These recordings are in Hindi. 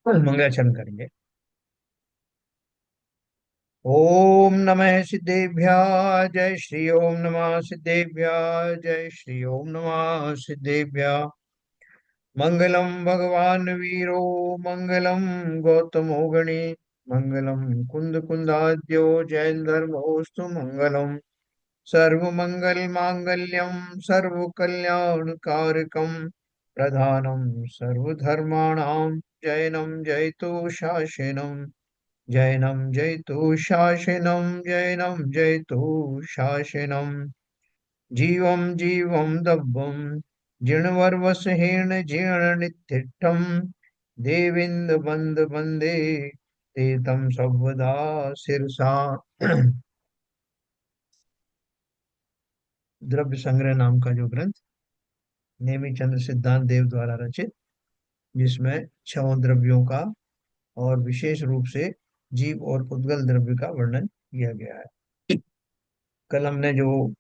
मंगलाचरण करेंगे। ओम नमः सिद्धेभ्यः जय श्री ओम नमः सिद्धेभ्यः जय श्री ओम नमः सिद्धेभ्यः। मंगलम भगवान वीरो मंगलम गौतमो गणे मंगलम कुंद कुंदाद्यो जैन धर्मोस्तु मंगलम। सर्वमंगल मांगल्यम सर्वकल्याणकारकम प्रधानम सर्वधर्माणां जैनम जयतु शासनम। जैनम जयतु शासनम जैनम जयतु शासनम। जीवम जीवम दब्बम जिणवर्वसहेण जीर्णनित्यष्टम। देविंद बंद बंदे ते तम सर्वदा सिरसा। द्रव्य संग्रह नाम का जो ग्रंथ नेमी चंद्र सिद्धांत देव द्वारा रचित, जिसमें छह द्रव्यों का और विशेष रूप से जीव और उद्गल द्रव्य का वर्णन किया गया है। कल हमने जो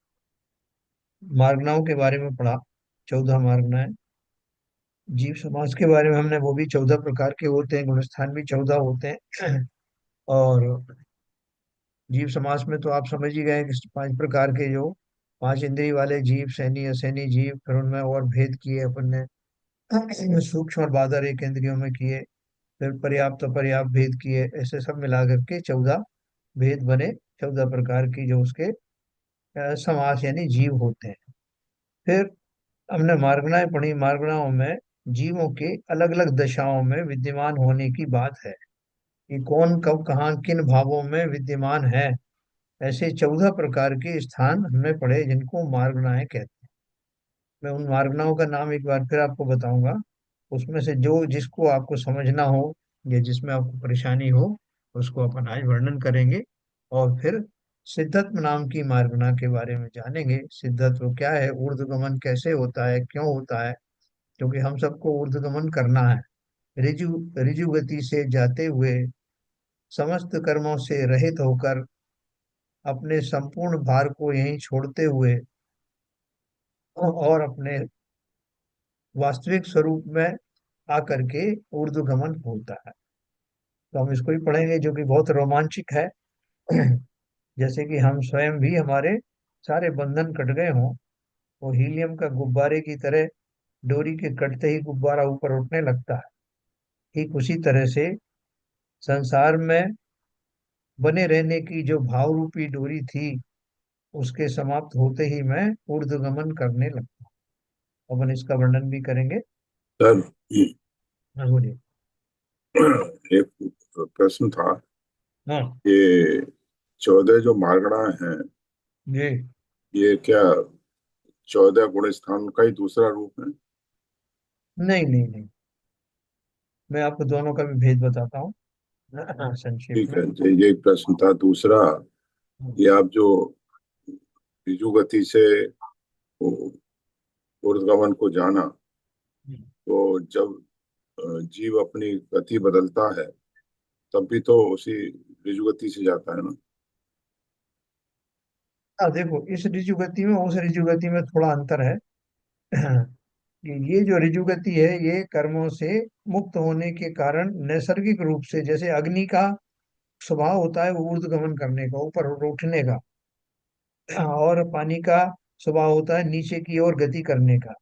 मार्गनाओं के बारे में पढ़ा, 14 मार्गनाएं। जीव समाज के बारे में हमने, वो भी 14 प्रकार के होते हैं, गुणस्थान भी 14 होते हैं। और जीव समाज में तो आप समझ ही गए कि 5 प्रकार के, जो 5 इंद्रिय वाले जीव, सैनी असैनी जीव, फिर उनमें और भेद किए अपन ने। सूक्ष्म और बाधर एक इंद्रियों में किए, फिर पर्याप्त अपर्याप्त भेद किए, ऐसे सब मिला करके 14 भेद बने। 14 प्रकार की जो उसके समास यानी जीव होते हैं। फिर हमने मार्गनाएं पढ़ी। मार्गनाओं में जीवों के अलग अलग दशाओं में विद्यमान होने की बात है कि कौन कब कहाँ किन भावों में विद्यमान है। ऐसे 14 प्रकार के स्थान हमने पढ़े, जिनको मार्गनाएं कहते हैं। मैं उन मार्गनाओं का नाम एक बार फिर आपको बताऊंगा। उसमें से जो जिसको आपको समझना हो या जिसमें आपको परेशानी हो, उसको अपन आज वर्णन करेंगे। और फिर सिद्धत्व नाम की मार्गना के बारे में जानेंगे। सिद्धत्व क्या है, ऊर्ध्वगमन कैसे होता है, क्यों होता है। क्योंकि हम सबको ऊर्ध्वगमन करना है, ऋजु ऋजु गति से जाते हुए, समस्त कर्मों से रहित होकर, अपने संपूर्ण भार को यहीं छोड़ते हुए और अपने वास्तविक स्वरूप में आकर के ऊर्ध्वगमन होता है। तो हम इसको ही पढ़ेंगे, जो कि बहुत रोमांचक है। जैसे कि हम स्वयं भी, हमारे सारे बंधन कट गए हों, वो हीलियम का गुब्बारे की तरह डोरी के कटते ही गुब्बारा ऊपर उठने लगता है। ठीक उसी तरह से संसार में बने रहने की जो भाव रूपी डोरी थी, उसके समाप्त होते ही मैं ऊर्ध्वगमन करने लगता हूँ। अपन इसका वर्णन भी करेंगे। सर, हाँ, बोलिए। एक प्रश्न था हाँ कि 14 जो मारगड़ा हैं, जी। ये क्या 14 गुण स्थान का ही दूसरा रूप है? नहीं नहीं नहीं, मैं आपको दोनों का भी भेद बताता हूँ। संक्षेप ठीक में। है, ये एक प्रश्न था। दूसरा, ये आप जो ऋजु गति से उ- ऊर्ध्वगमन को जाना, तो जब जीव अपनी गति बदलता है, तब भी तो उसी ऋजु गति से जाता है ना? हाँ देखो, इस ऋजु गति में उस ऋजु गति में थोड़ा अंतर है। कि ये जो ऋजु गति है, ये कर्मों से मुक्त होने के कारण नैसर्गिक रूप से, जैसे अग्नि का स्वभाव होता है वो ऊर्ध्वगमन करने का, ऊपर उठने का, और पानी का स्वभाव होता है नीचे की ओर गति करने का।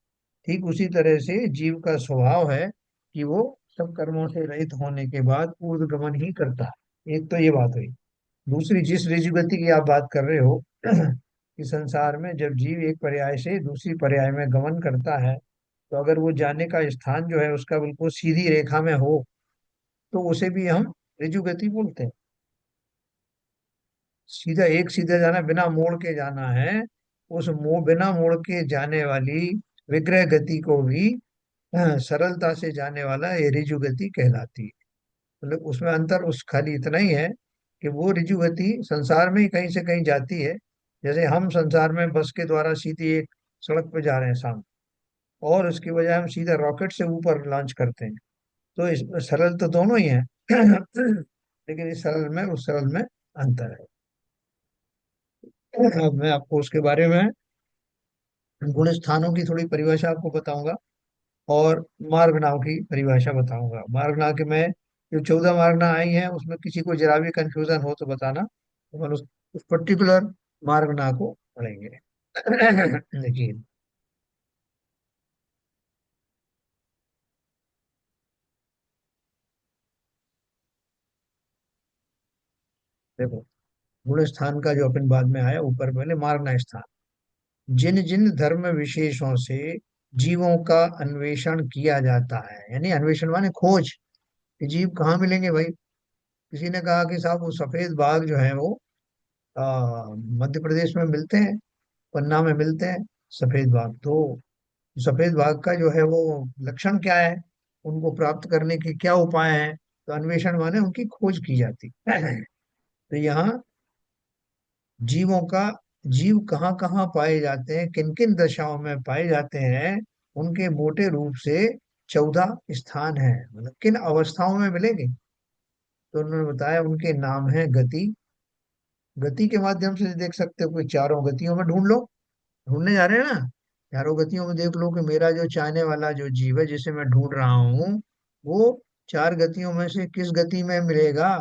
ठीक उसी तरह से जीव का स्वभाव है कि वो सब कर्मों से रहित होने के बाद ऊर्ध्वगमन ही करता है। एक तो ये बात हुई। दूसरी, जिस ऋजु गति की आप बात कर रहे हो, कि संसार में जब जीव एक पर्याय से दूसरी पर्याय में गमन करता है, तो अगर वो जाने का स्थान जो है उसका बिल्कुल सीधी रेखा में हो, तो उसे भी हम ऋजु गति बोलते हैं। सीधा एक सीधा जाना, बिना मोड़ के जाना है, उस बिना मोड़ के जाने वाली विग्रह गति को भी सरलता से जाने वाला ये ऋजु गति कहलाती है। मतलब उसमें अंतर उस खाली इतना ही है कि वो ऋजु गति संसार में ही कहीं से कहीं जाती है। जैसे हम संसार में बस के द्वारा सीधी एक सड़क पे जा रहे हैं सामने, और उसकी बजाय हम सीधा रॉकेट से ऊपर लॉन्च करते हैं। तो इस सरल तो दोनों ही है। लेकिन इस सरल में उस सरल में अंतर है। अब मैं आपको उसके बारे में गुण स्थानों की थोड़ी परिभाषा आपको बताऊंगा, और मार्ग नाम की परिभाषा बताऊंगा। मार्ग नाम के में जो 14 मार्गना आई हैं उसमें किसी को जरा भी कंफ्यूजन हो तो बताना, तो अपन उस पर्टिकुलर मार्गना को पढ़ेंगे। देखिए, देखो, गुण स्थान का जो अपन बाद में आया, ऊपर पहले मार्गना स्थान। जिन जिन धर्म विशेषों से जीवों का अन्वेषण किया जाता है, यानी अन्वेषण माने खोज, कि जीव कहाँ मिलेंगे भाई। किसी ने कहा कि साहब वो सफेद बाघ जो है वो मध्य प्रदेश में मिलते हैं, पन्ना में मिलते हैं सफेद बाघ। तो सफेद बाघ का जो है वो लक्षण क्या है, उनको प्राप्त करने के क्या उपाय हैं, तो अन्वेषण माने उनकी खोज की जाती है। तो यहाँ जीवों का, जीव कहाँ कहाँ पाए जाते हैं, किन किन दशाओं में पाए जाते हैं, उनके मोटे रूप से 14 स्थान है, मतलब किन अवस्थाओं में मिलेंगे। तो उन्होंने बताया उनके नाम है गति। गति के माध्यम से देख सकते हो, कोई चारों गतियों में ढूंढ लो, ढूंढने जा रहे हैं ना, चारों गतियों में देख लो कि मेरा जो चाहने वाला जो जीव है जिसे मैं ढूंढ रहा हूँ, वो चार गतियों में से किस गति में मिलेगा।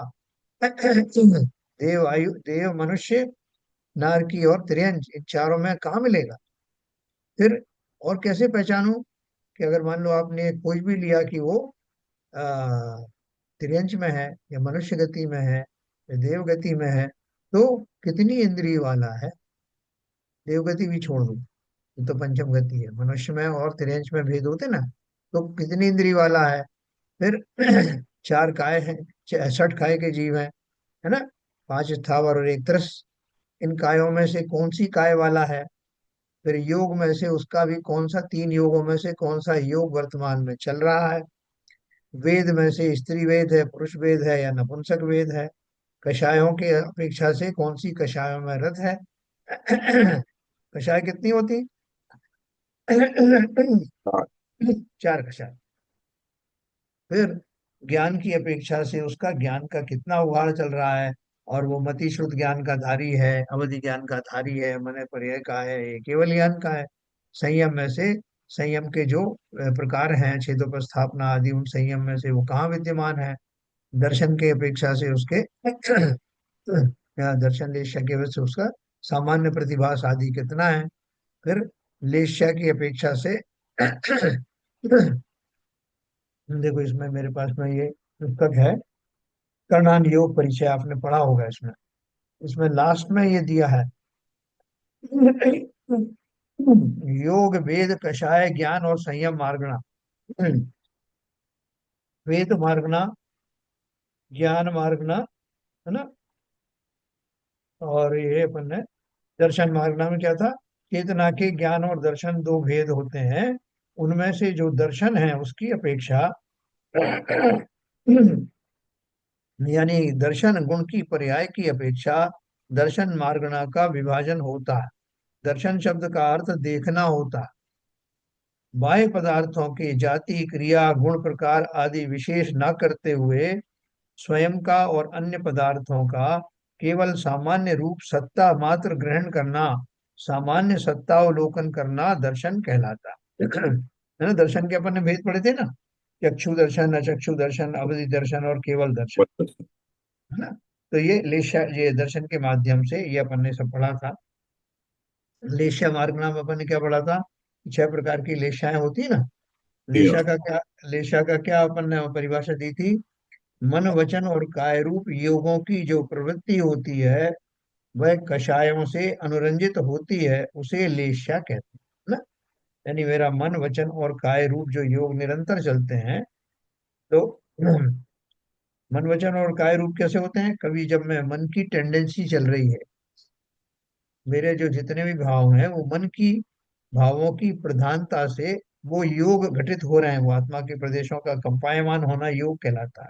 देव, आयु, देव, मनुष्य, नारकी और त्रियंच, इन चारों में कहाँ मिलेगा। फिर और कैसे पहचानूं, कि अगर मान लो आपने खोज भी लिया कि वो आ, त्रियंच में है या मनुष्य गति में है या देव गति में है, तो कितनी इंद्रिय वाला है। देव गति भी छोड़ दो, ये तो पंचम गति है, मनुष्य में और तिरंज में भेद होते ना, तो कितनी इंद्रिय वाला है। फिर चार काय हैं, 66 काय के जीव हैं, है ना, 5 स्थावर और 1 तरस। इन कायों में से कौन सी काय वाला है। फिर योग में से उसका भी कौन सा, 3 योगों में से कौन सा योग वर्तमान में चल रहा है। वेद में से स्त्री वेद है, पुरुष वेद है या नपुंसक वेद है। कषायों के अपेक्षा से कौन सी कषायों में रत है। कषाय कितनी होती। हाँ। 4 कषाय। फिर ज्ञान की अपेक्षा से उसका ज्ञान का कितना उभार चल रहा है, और वो मति श्रुत ज्ञान का धारी है, अवधि ज्ञान का धारी है, मन पर्याय का है, ये केवल ज्ञान का है। संयम में से, संयम के जो प्रकार हैं, छेदोपस्थापना आदि, उन संयम में से वो कहाँ विद्यमान है। दर्शन के अपेक्षा से उसके या दर्शन लेशा के वजह से उसका सामान्य प्रतिभास आदि कितना है। फिर लेशा की अपेक्षा से देखो, इसमें मेरे पास में ये पुस्तक है, कर्णान योग परिचय, आपने पढ़ा होगा इसमें। इसमें लास्ट में ये दिया है, योग, वेद, कषाय, ज्ञान और संयम मार्गणा। वेद मार्गना, ज्ञान मार्गना, है ना, और ये अपन ने दर्शन मार्गना में क्या था, चेतना के ज्ञान और दर्शन दो भेद होते हैं, उनमें से जो दर्शन है उसकी अपेक्षा यानी दर्शन गुण की पर्याय की अपेक्षा दर्शन मार्गणा का विभाजन होता है। दर्शन शब्द का अर्थ देखना होता है। बाह्य पदार्थों के जाति, क्रिया, गुण, प्रकार आदि विशेष न करते हुए स्वयं का और अन्य पदार्थों का केवल सामान्य रूप सत्ता मात्र ग्रहण करना, सामान्य सत्तावलोकन करना दर्शन कहलाता है। है ना, दर्शन के अपन ने भेद पढ़े थे ना, चक्षु दर्शन, अचक्षु दर्शन, अवधि दर्शन और केवल दर्शन, है ना। तो ये लेशा, ये दर्शन के माध्यम से ये अपन ने सब पढ़ा था। लेशा मार्ग नाम अपन ने क्या पढ़ा था, 6 प्रकार की लेशाएं होती है ना। जी हाँ। लेशा का क्या, लेशा का क्या अपन ने परिभाषा दी थी, मन वचन और काय रूप योगों की जो प्रवृत्ति होती है वह कषायों से अनुरंजित होती है, उसे लेशा कहते हैं ना। यानी मेरा मन वचन और काय रूप जो योग निरंतर चलते हैं, तो मन वचन और काय रूप कैसे होते हैं, कभी जब मैं मन की टेंडेंसी चल रही है, मेरे जो जितने भी भाव हैं वो मन की, भावों की प्रधानता से वो योग घटित हो रहे हैं, वो आत्मा के प्रदेशों का कंपायमान होना योग कहलाता है।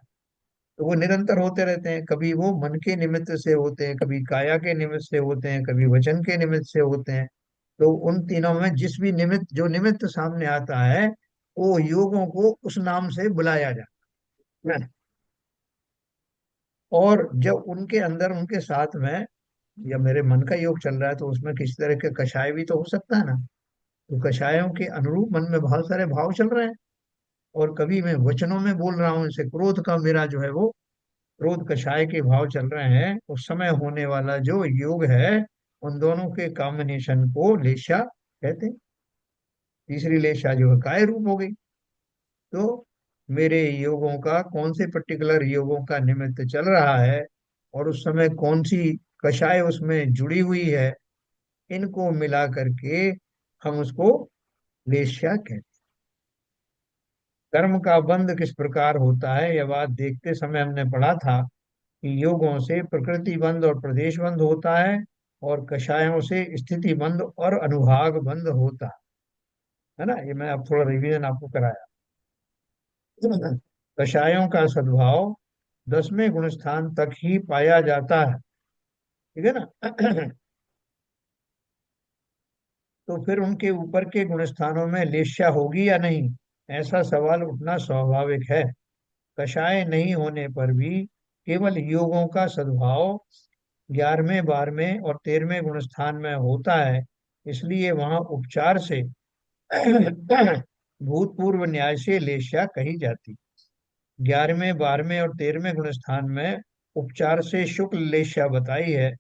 तो वो निरंतर होते रहते हैं, कभी वो मन के निमित्त से होते हैं, कभी काया के निमित्त से होते हैं, कभी वचन के निमित्त से होते हैं। तो उन तीनों में जिस भी निमित्त, जो निमित्त सामने आता है, वो योगों को उस नाम से बुलाया जाता है। और जब उनके अंदर, उनके साथ में, या मेरे मन का योग चल रहा है, तो उसमें किसी तरह के कषाय भी तो हो सकता है ना। तो कषायों के अनुरूप मन में बहुत सारे भाव चल रहे हैं, और कभी मैं वचनों में बोल रहा हूँ, जैसे क्रोध का मेरा जो है वो क्रोध कषाय के भाव चल रहे हैं, उस समय होने वाला जो योग है, उन दोनों के कॉम्बिनेशन को लेशा कहते हैं। तीसरी लेशा जो है काय रूप हो गई। तो मेरे योगों का कौन से पर्टिकुलर योगों का निमित्त चल रहा है, और उस समय कौन सी कषाय उसमें जुड़ी हुई है, इनको मिला करके हम उसको लेशा कहते हैं। कर्म का बंध किस प्रकार होता है, यह बात देखते समय हमने पढ़ा था कि योगों से प्रकृति बंध और प्रदेश बंध होता है, और कषायों से स्थिति बंध और अनुभाग बंध होता है ना। ये मैं अब थोड़ा रिवीजन आपको कराया। कषायों का सद्भाव 10वें गुण स्थान तक ही पाया जाता है, ठीक है ना। तो फिर उनके ऊपर के गुण स्थानों में लेश्या होगी या नहीं, ऐसा सवाल उठना स्वाभाविक है। कषाय नहीं होने पर भी केवल योगों का सद्भाव 11वें 12वें और 13वें गुण स्थान में होता है, इसलिए वहां उपचार से भूतपूर्व न्याय से लेश्या कही जाती। 11वें 12वें और 13वें गुण स्थान में उपचार से शुक्ल लेश्या बताई है।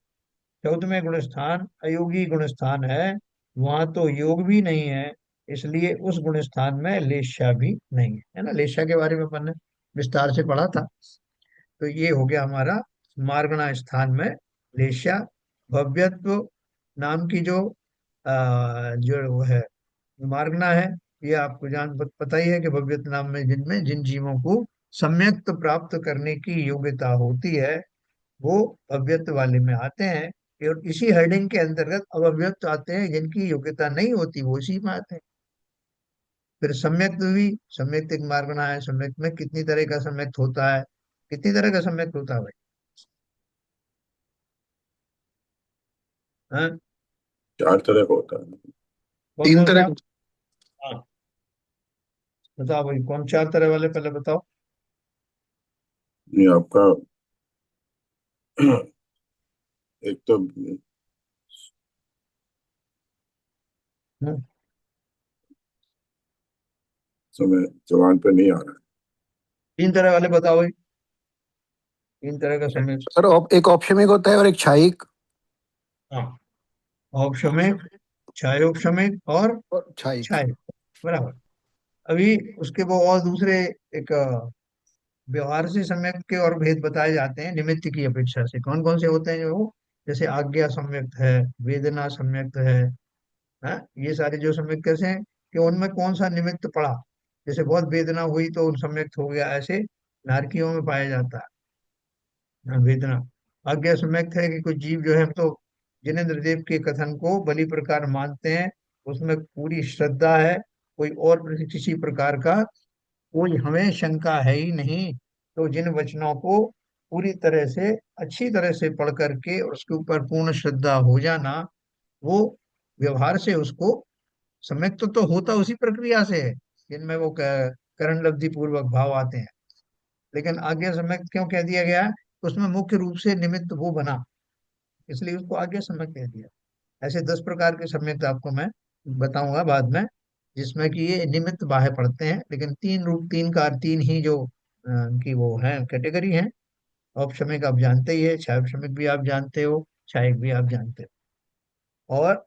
14वें गुण स्थान अयोगी गुण स्थान है, वहां तो योग भी नहीं है, इसलिए उस गुण स्थान में लेश्या भी नहीं है ना। लेश्या के बारे में अपन ने विस्तार से पढ़ा था। तो ये हो गया हमारा मार्गणा स्थान में लेश्या। भव्यत्व नाम की जो वो है मार्गना है, ये आपको पता ही है कि भव्यत्व नाम में जिनमें जिन जीवों को सम्यक्त प्राप्त करने की योग्यता होती है, वो भव्यत्व वाले में आते हैं। और इसी हेडिंग के अंतर्गत अभव्यक्त आते हैं, जिनकी योग्यता नहीं होती वो इसी में आते हैं। फिर सम्यक्त भी, सम्यक्त एक मार्गना है। सम्यक्त में कितनी तरह का सम्यक्त होता है, कितनी तरह का सम्यक्त होता है भाई? हाँ, 4 तरह का होता है। कौन तीन कौन तरह सा? के। हाँ, बताओ भाई, कौन 4 तरह वाले पहले बताओ। ये आपका एक तो हम्म, समय जवान पे नहीं आ रहा 3 तरह वाले बताओ भाई। 3 तरह का सम्यक्त। सर एक औपशमिक होता है और एक क्षायिक हाँ, औपशमिक, क्षायोपशमिक और और क्षायिक। क्षाय, बराबर। अभी उसके वो और दूसरे एक व्यवहार से सम्यक के और भेद बताए जाते हैं निमित्त की अपेक्षा से। कौन कौन से होते हैं जो वो, जैसे आज्ञा सम्यक्त है, वेदना सम्यक्त है। हाँ, ये सारे जो सम्यक्त कैसे हैं कि उनमें कौन सा निमित्त पड़ा। जैसे बहुत वेदना हुई तो उन सम्यक्त हो गया, ऐसे नारकियों में पाया जाता है। हाँ, वेदना। आज्ञा सम्यक्त है कि कुछ जीव जो है, हम तो जिनेंद्र देव के कथन को बलि प्रकार मानते हैं, उसमें पूरी श्रद्धा है, कोई और किसी प्रकार का कोई हमें शंका है ही नहीं। तो जिन वचनों को पूरी तरह से अच्छी तरह से पढ़ करके और उसके ऊपर पूर्ण श्रद्धा हो जाना, वो व्यवहार से उसको सम्यक तो होता उसी प्रक्रिया से है जिनमें वो करण लब्धि पूर्वक भाव आते हैं। लेकिन आज्ञा सम्यक क्यों कह दिया गया है? उसमें मुख्य रूप से निमित्त वो बना, इसलिए उसको आज्ञा सम्यक कह दिया। ऐसे 10 प्रकार के सम्यक आपको मैं बताऊंगा बाद में, जिसमें कि ये निमित्त बाह्य पड़ते हैं, लेकिन 3 रूप, 3 कार, 3 ही जो की वो है कैटेगरी है। औपशमिक आप जानते ही है, क्षायोपशमिक भी आप जानते हो, क्षायिक भी आप जानते हो। और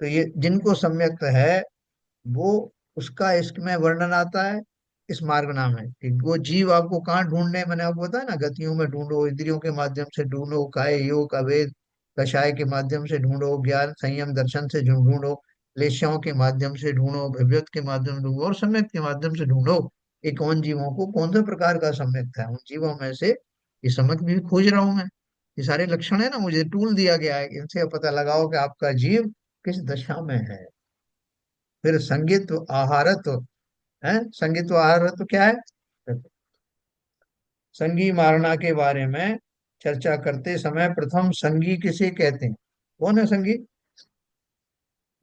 तो ये जिनको सम्यक्त है, वो उसका इसमें वर्णन आता है इस मार्ग नाम है कि वो जीव आपको कहाँ ढूंढने, मैंने आपको बताया ना, गतियों में ढूंढो, इंद्रियों के माध्यम से ढूंढो, काय योग अवेद कषाय के माध्यम से ढूंढो, ज्ञान संयम दर्शन से ढूंढो, लेश्याओं के माध्यम से ढूंढो, भव्यत के माध्यम से ढूंढो, और सम्यक के माध्यम से ढूंढो। ये कौन जीवों को कौन से प्रकार का सम्यक है, उन जीवों में से ये सम्यक भी खोज रहा हूं मैं। ये सारे लक्षण है ना, मुझे टूल दिया गया है, इनसे पता लगाओ कि आपका जीव किस दशा में है। फिर संगित्व आहारत्व है। संगीत व आहार तो क्या है? संगी मारणा के बारे में चर्चा करते समय प्रथम संगी किसे कहते हैं? कौन है संगी?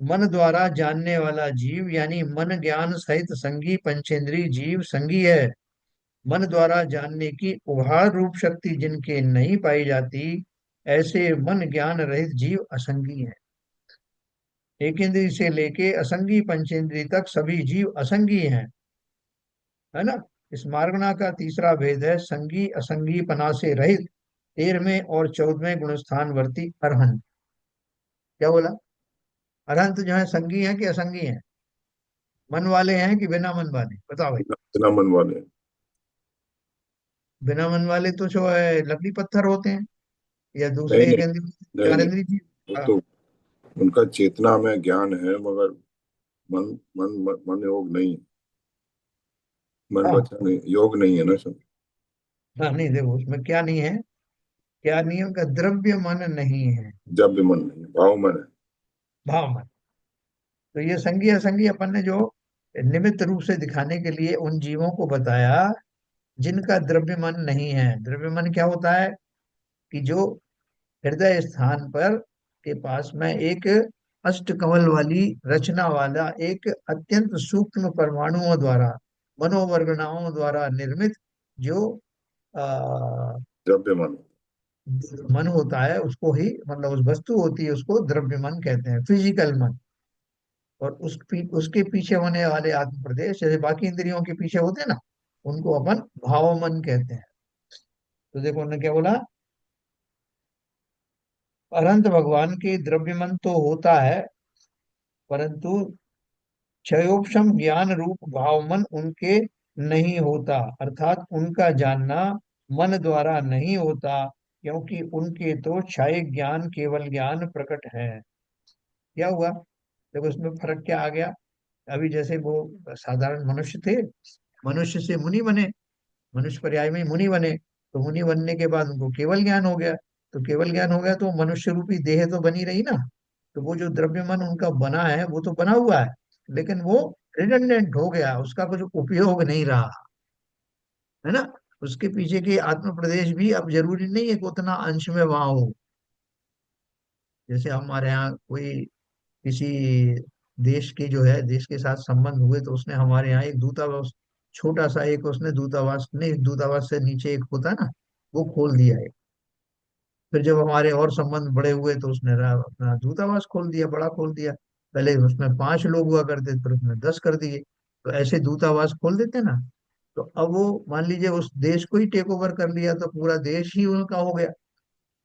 मन द्वारा जानने वाला जीव, यानी मन ज्ञान सहित संगी पंचेंद्रिय जीव संगी है। मन द्वारा जानने की उभार रूप शक्ति जिनके नहीं पाई जाती, ऐसे मन ज्ञान रहित जीव असंगी है। एक इंद्रिय से लेके असंगी पंचेंद्रिय तक सभी जीव असंगी हैं। है ना। इस मार्गना का तीसरा भेद है संगी असंगी पना से रहित 13वें और 14वें गुणस्थान वर्ती अरहंत। क्या बोला? अरहंत जो है संगी है कि असंगी है? मन वाले हैं कि बिना मन वाले? बताओ भाई। बिना मन वाले। बिना मन वाले तो जो है लकड़ी पत्थर होते हैं, या नहीं दूसरे एक नहीं इंद्रिय नहीं चार नहीं, इंद्रिय जीव। वो हाँ। तो उनका चेतना में ज्ञान है, मगर मन मन योग नहीं है। मन हाँ। वचन योग नहीं है ना सब। हाँ, नहीं देखो उसमें क्या नहीं है, क्या नहीं है, उनका द्रव्य मन नहीं है, जब भी मन नहीं है, भाव मन है। भाव मन। तो ये संगी असंगी अपन ने जो निमित्त रूप से दिखाने के लिए उन जीवों को बताया जिनका द्रव्य मन नहीं है। द्रव्य मन क्या होता है? कि जो हृदय स्थान पर के पास में एक अष्टकमल वाली रचना वाला एक अत्यंत सूक्ष्म परमाणुओं द्वारा, मनोवर्गनाओं द्वारा निर्मित जो आ, जब भी मन। मन होता है, उसको ही मतलब उस वस्तु होती है उसको द्रव्य मन कहते हैं, फिजिकल मन। और उसके पीछे होने वाले आत्म प्रदेश जैसे बाकी इंद्रियों के पीछे होते हैं ना, उनको अपन भाव मन कहते हैं। तो देखो उन्होंने क्या बोला, अनंत भगवान के द्रव्य मन तो होता है, परंतु क्षयोपम ज्ञान रूप भाव मन उनके नहीं होता, अर्थात उनका जानना मन द्वारा नहीं होता, क्योंकि उनके तो क्षय ज्ञान केवल ज्ञान प्रकट है। क्या हुआ? देखो इसमें फर्क क्या आ गया। अभी जैसे वो साधारण मनुष्य थे, मनुष्य से मुनि बने, मनुष्य पर्याय में मुनि बने, तो मुनि बनने के बाद उनको केवल ज्ञान हो गया। तो केवल ज्ञान हो गया तो मनुष्य रूपी देह तो बनी रही ना। तो वो जो द्रव्य मन उनका बना है वो तो बना हुआ है, लेकिन वो रिडंडेंट हो गया, उसका कुछ उपयोग नहीं रहा, है ना। उसके पीछे के आत्म प्रदेश भी अब जरूरी नहीं है कि उतना अंश में वहां हो। जैसे हमारे यहाँ कोई किसी देश के जो है देश के साथ संबंध हुए, तो उसने हमारे यहाँ एक दूतावास, छोटा सा एक उसने दूतावास नहीं, दूतावास से नीचे एक होता है ना, वो खोल दिया है। फिर जब हमारे और संबंध बड़े हुए तो उसने अपना दूतावास खोल दिया, बड़ा खोल दिया। पहले उसमें 5 लोग हुआ करते थे, फिर उसने 10 कर दिए। तो ऐसे दूतावास खोल देते ना। तो अब वो मान लीजिए उस देश को ही टेक ओवर कर लिया तो पूरा देश ही उनका हो गया,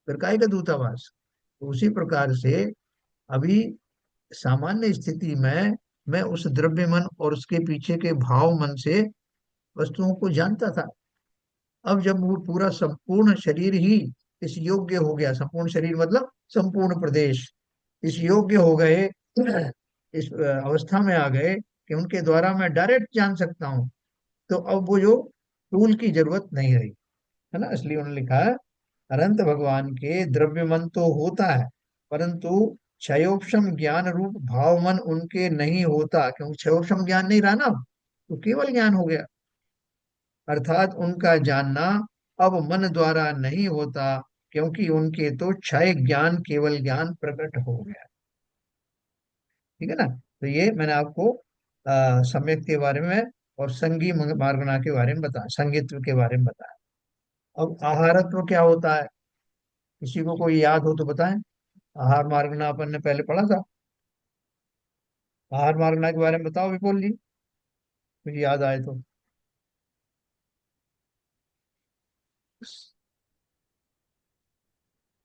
फिर काहे का दूतावास। तो उसी प्रकार से अभी सामान्य स्थिति में मैं उस द्रव्य मन और उसके पीछे के भाव मन से वस्तुओं को जानता था। अब जब वो पूरा संपूर्ण शरीर ही इस योग्य हो गया, संपूर्ण शरीर मतलब संपूर्ण प्रदेश इस योग्य हो गए, इस अवस्था में आ गए कि उनके द्वारा मैं डायरेक्ट जान सकता हूँ, तो अब वो जो टूल की जरूरत नहीं रही, है ना। इसलिए उन्होंने लिखा है अनंत भगवान के द्रव्य मन तो होता है, परंतु क्षयोक्षम ज्ञान रूप भाव मन उनके नहीं होता, क्योंकि क्षयोक्षम ज्ञान नहीं रहा ना, तो केवल ज्ञान हो गया। अर्थात उनका जानना अब मन द्वारा नहीं होता, क्योंकि उनके तो क्षय ज्ञान केवल ज्ञान प्रकट हो गया। ठीक है ना। तो ये मैंने आपको सम्यक के बारे में और संगी मार्गना के बारे में बताया, संगित्व के बारे में बताया। अब आहारत्व क्या होता है, किसी को कोई याद हो तो बताएं। आहार मार्गना अपन ने पहले पढ़ा था, आहार मार्गना के बारे में बताओ विपुल जी, कुछ याद आए तो।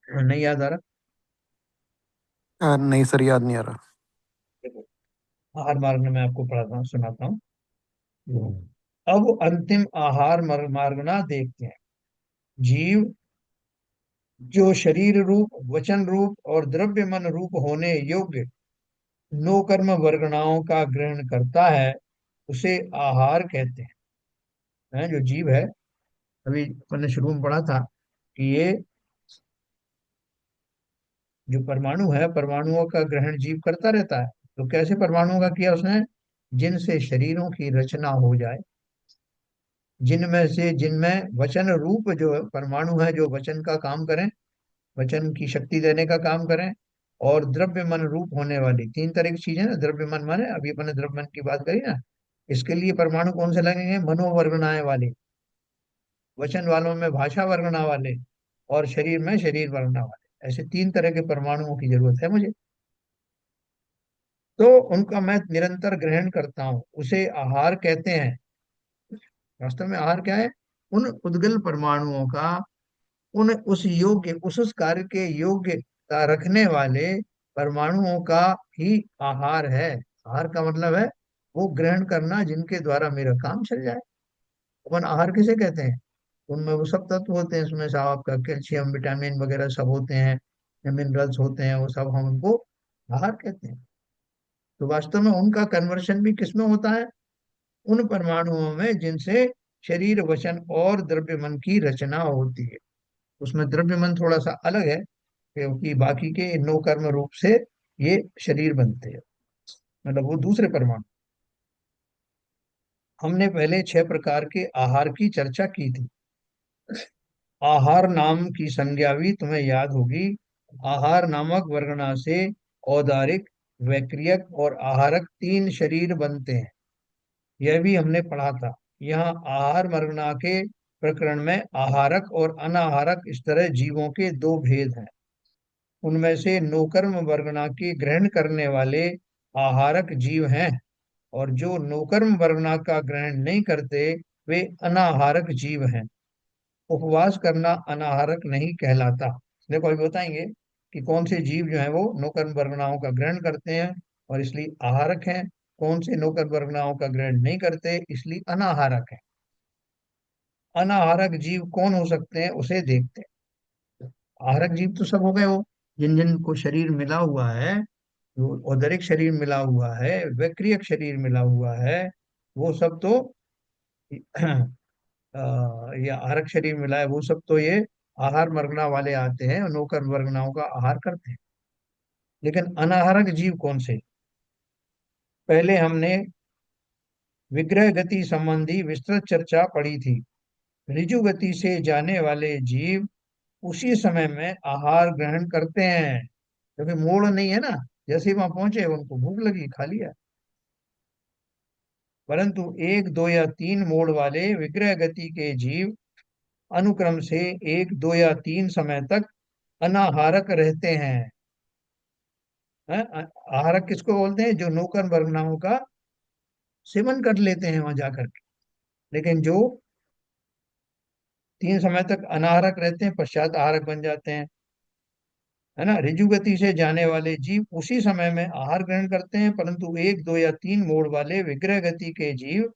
नहीं याद आ रहा? नहीं सर, याद नहीं आ रहा। देखो आहार मार्गना मैं आपको पढ़ाता हूँ, सुनाता हूँ। अब अंतिम आहार मार्गना देखते हैं। जीव जो शरीर रूप वचन रूप और द्रव्य मन रूप होने योग्य नो कर्म वर्गणाओं का ग्रहण करता है, उसे आहार कहते हैं। जो जीव है, अभी अपन ने शुरू में पढ़ा था कि ये जो परमाणु है, परमाणुओं का ग्रहण जीव करता रहता है। तो कैसे परमाणुओं का किया उसने? जिनसे शरीरों की रचना हो जाए, जिनमें वचन रूप जो परमाणु है जो वचन का काम करें, वचन की शक्ति देने का काम करें, और द्रव्य मन रूप होने वाली 3 तरह की चीजें ना, द्रव्य मन माने अभी अपने द्रव्य मन की बात करी ना, इसके लिए परमाणु कौन से लगेंगे? मनोवर्गनाएं वाले, वचन वालों में भाषा वर्गना वाले, और शरीर में शरीर वर्गना वाले, ऐसे 3 तरह के परमाणुओं की जरूरत है मुझे। तो उनका मैं निरंतर ग्रहण करता हूँ, उसे आहार कहते हैं। वास्तव में आहार क्या है? उन उद्गल परमाणुओं का, उन उस कार्य के योग्यता रखने वाले परमाणुओं का ही आहार है। आहार का मतलब है वो ग्रहण करना जिनके द्वारा मेरा काम चल जाए। अपन आहार किसे कहते हैं? उनमें वो सब तत्व होते हैं, उसमें सब आपका कैल्शियम विटामिन वगैरह सब होते हैं, मिनरल्स होते हैं, वो सब हम उनको आहार कहते हैं। तो वास्तव में उनका कन्वर्शन भी किसमें होता है? उन परमाणुओं में जिनसे शरीर वचन और द्रव्य मन की रचना होती है। उसमें द्रव्य मन थोड़ा सा अलग है, क्योंकि बाकी के नो कर्म रूप से ये शरीर बनते हैं, मतलब वो दूसरे परमाणु। हमने पहले 6 प्रकार के आहार की चर्चा की थी। आहार नाम की संज्ञा भी तुम्हें याद होगी। आहार नामक वर्णना से औदारिक, वैक्रियक और आहारक 3 शरीर बनते हैं, यह भी हमने पढ़ा था। यहाँ आहार वर्णना के प्रकरण में आहारक और अनाहारक इस तरह जीवों के 2 भेद हैं। उनमें से नोकर्म वर्गना के ग्रहण करने वाले आहारक जीव हैं, और जो नोकर्म वर्गना का ग्रहण नहीं करते वे अनाहारक जीव हैं। उपवास करना अनाहारक नहीं कहलाता। देखो अभी बताएंगे कि कौन से जीव जो है वो नोकर्म वर्गनाओं का ग्रहण करते हैं और इसलिए आहारक हैं, कौन से नोकर्म वर्गनाओं का ग्रहण नहीं करते इसलिए अनाहारक है। अनाहारक जीव कौन हो सकते हैं उसे देखते हैं। आहारक जीव तो सब हो गए वो जिन जिन को शरीर मिला हुआ है, जो औदरिक शरीर मिला हुआ है, वैक्रियक शरीर मिला हुआ है, वो सब तो ये आहारक शरीर मिला है, वो सब तो ये आहार वर्गना वाले आते हैं और नौकर वर्गनाओं का आहार करते हैं। लेकिन अनाहारक जीव कौन से? पहले हमने विग्रह गति संबंधी विस्तृत चर्चा पढ़ी थी। ऋजु गति से जाने वाले जीव उसी समय में आहार ग्रहण करते हैं, क्योंकि मोड़ नहीं है ना, जैसे ही वहां पहुंचे उनको भूख लगी, खा लिया। परंतु 1, 2 या 3 मोड़ वाले विग्रह गति के जीव अनुक्रम से 1, 2 या 3 समय तक अनाहारक रहते हैं। आहारक किसको बोलते हैं? जो नौकर वर्गनाओं का सेवन कर लेते हैं वहां जाकर के। लेकिन जो 3 समय तक अनाहारक रहते हैं पश्चात आहारक बन जाते हैं, है ना। ऋजु गति से जाने वाले जीव उसी समय में आहार ग्रहण करते हैं, परंतु 1, 2 या 3 मोड़ वाले विग्रह गति के जीव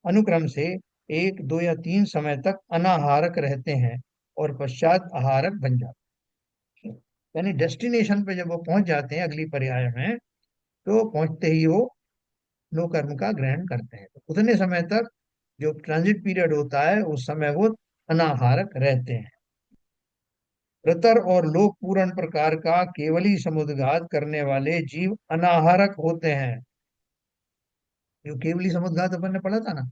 अनुक्रम से 1, 2 या 3 समय तक अनाहारक रहते हैं और पश्चात आहारक बन जाते हैं। यानी डेस्टिनेशन पे जब वो पहुंच जाते हैं अगली पर्याय में, तो पहुंचते ही वो नो कर्म का ग्रहण करते हैं। तो उतने समय तक जो ट्रांजिट पीरियड होता है उस समय वो अनाहारक रहते हैं। प्रतर और लोक पूर्ण प्रकार का केवली समुद्घात करने वाले जीव अनाहारक होते हैं। जो केवली समुद्घात अपन ने पढ़ा था ना,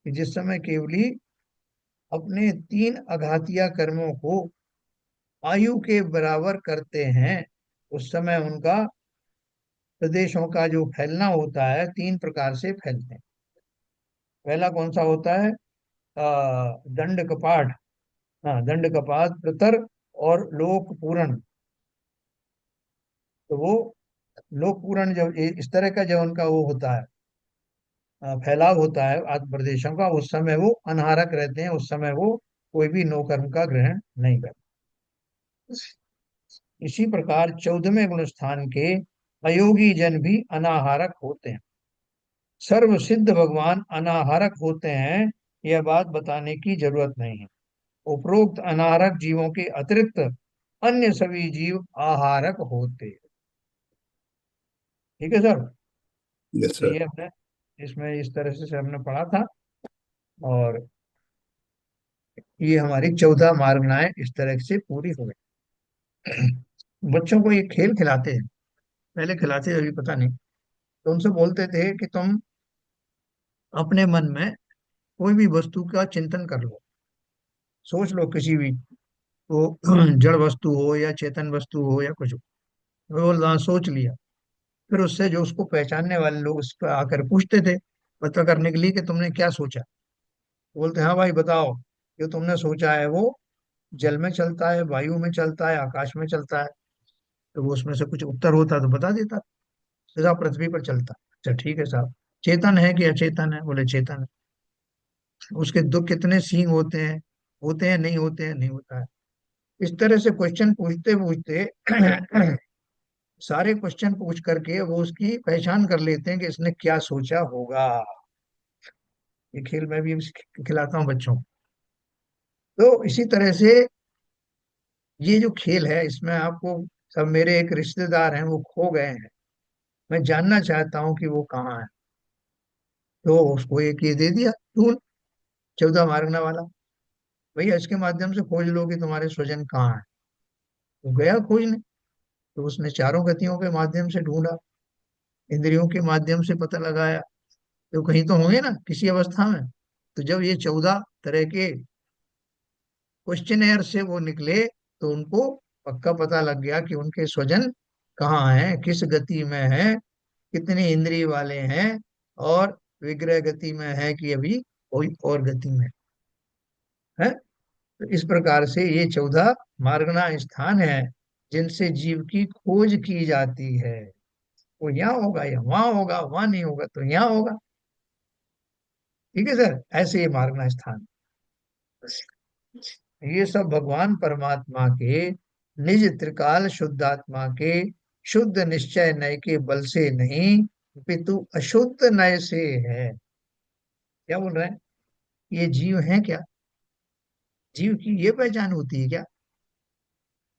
कि जिस समय केवली अपने 3 अघातिया कर्मों को आयु के बराबर करते हैं, उस समय उनका प्रदेशों का जो फैलना होता है 3 प्रकार से फैलते हैं। पहला कौन सा होता है? दंड कपाट, हाँ दंड कपात, प्रतर और लोक पूरण। तो वो लोक पूरण जब इस तरह का जब उनका वो होता है, फैलाव होता है आत्म प्रदेशों का, उस समय वो अनाहारक रहते हैं, उस समय वो कोई भी नो कर्म का ग्रहण नहीं करते। इसी प्रकार 14वें गुण स्थान के अयोगी जन भी अनाहारक होते हैं। सर्व सिद्ध भगवान अनाहारक होते हैं, यह बात बताने की जरूरत नहीं है। उपरोक्त अनाहारक जीवों के अतिरिक्त अन्य सभी जीव आहारक होते हैं। ठीक है सर। यस तो सर। ये हमने इसमें इस तरह से हमने पढ़ा था। और ये हमारी 14 मार्गनाएं इस तरह से पूरी हो गई। बच्चों को ये खेल खिलाते हैं, पहले खिलाते अभी पता नहीं, तो उनसे बोलते थे कि तुम अपने मन में कोई भी वस्तु का चिंतन कर लो, सोच लो किसी भी, वो जड़ वस्तु हो या चेतन वस्तु हो या कुछ हो। वो सोच लिया, फिर उससे जो उसको पहचानने वाले लोग उस पर आकर पूछते थे पता करने के लिए कि तुमने क्या सोचा। बोलते हाँ भाई बताओ, जो तुमने सोचा है वो जल में चलता है, वायु में चलता है, आकाश में चलता है। तो वो उसमें से कुछ उत्तर होता तो बता देता, सीधा पृथ्वी पर चलता। अच्छा ठीक है साहब, चेतन है कि अचेतन है? बोले चेतन है। उसके दो कितने सींग होते हैं नहीं होते हैं, नहीं होता है। इस तरह से क्वेश्चन पूछते पूछते सारे क्वेश्चन पूछ करके वो उसकी पहचान कर लेते हैं कि इसने क्या सोचा होगा। ये खेल मैं भी खिलाता हूँ बच्चों को। तो इसी तरह से ये जो खेल है इसमें आपको, सब मेरे एक रिश्तेदार हैं वो खो गए हैं, मैं जानना चाहता हूँ कि वो कहाँ है। तो उसको एक ये दे दिया टूल, 14 मारने वाला। भैया इसके माध्यम से खोज लो कि तुम्हारे स्वजन कहाँ है। तो गया खोजने। तो उसने चारों गतियों के माध्यम से ढूंढा, इंद्रियों के माध्यम से पता लगाया, तो कहीं तो होंगे ना किसी अवस्था में। तो जब ये 14 तरह के क्वेश्चनेयर से वो निकले, तो उनको पक्का पता लग गया कि उनके स्वजन कहाँ हैं, किस गति में हैं, कितने इंद्रिय वाले हैं, और विग्रह गति में है कि अभी कोई और गति में है। तो इस प्रकार से ये 14 मार्गना स्थान है जिनसे जीव की खोज की जाती है। वो यहाँ होगा या वहां होगा, वहां नहीं होगा तो यहाँ होगा। ठीक है सर, ऐसे ये मार्गना स्थान। ये सब भगवान परमात्मा के निज त्रिकाल शुद्धात्मा के शुद्ध निश्चय नय के बल से नहीं, अपितु अशुद्ध नय से है। क्या बोल रहे हैं? ये जीव है क्या? जीव की ये पहचान होती है क्या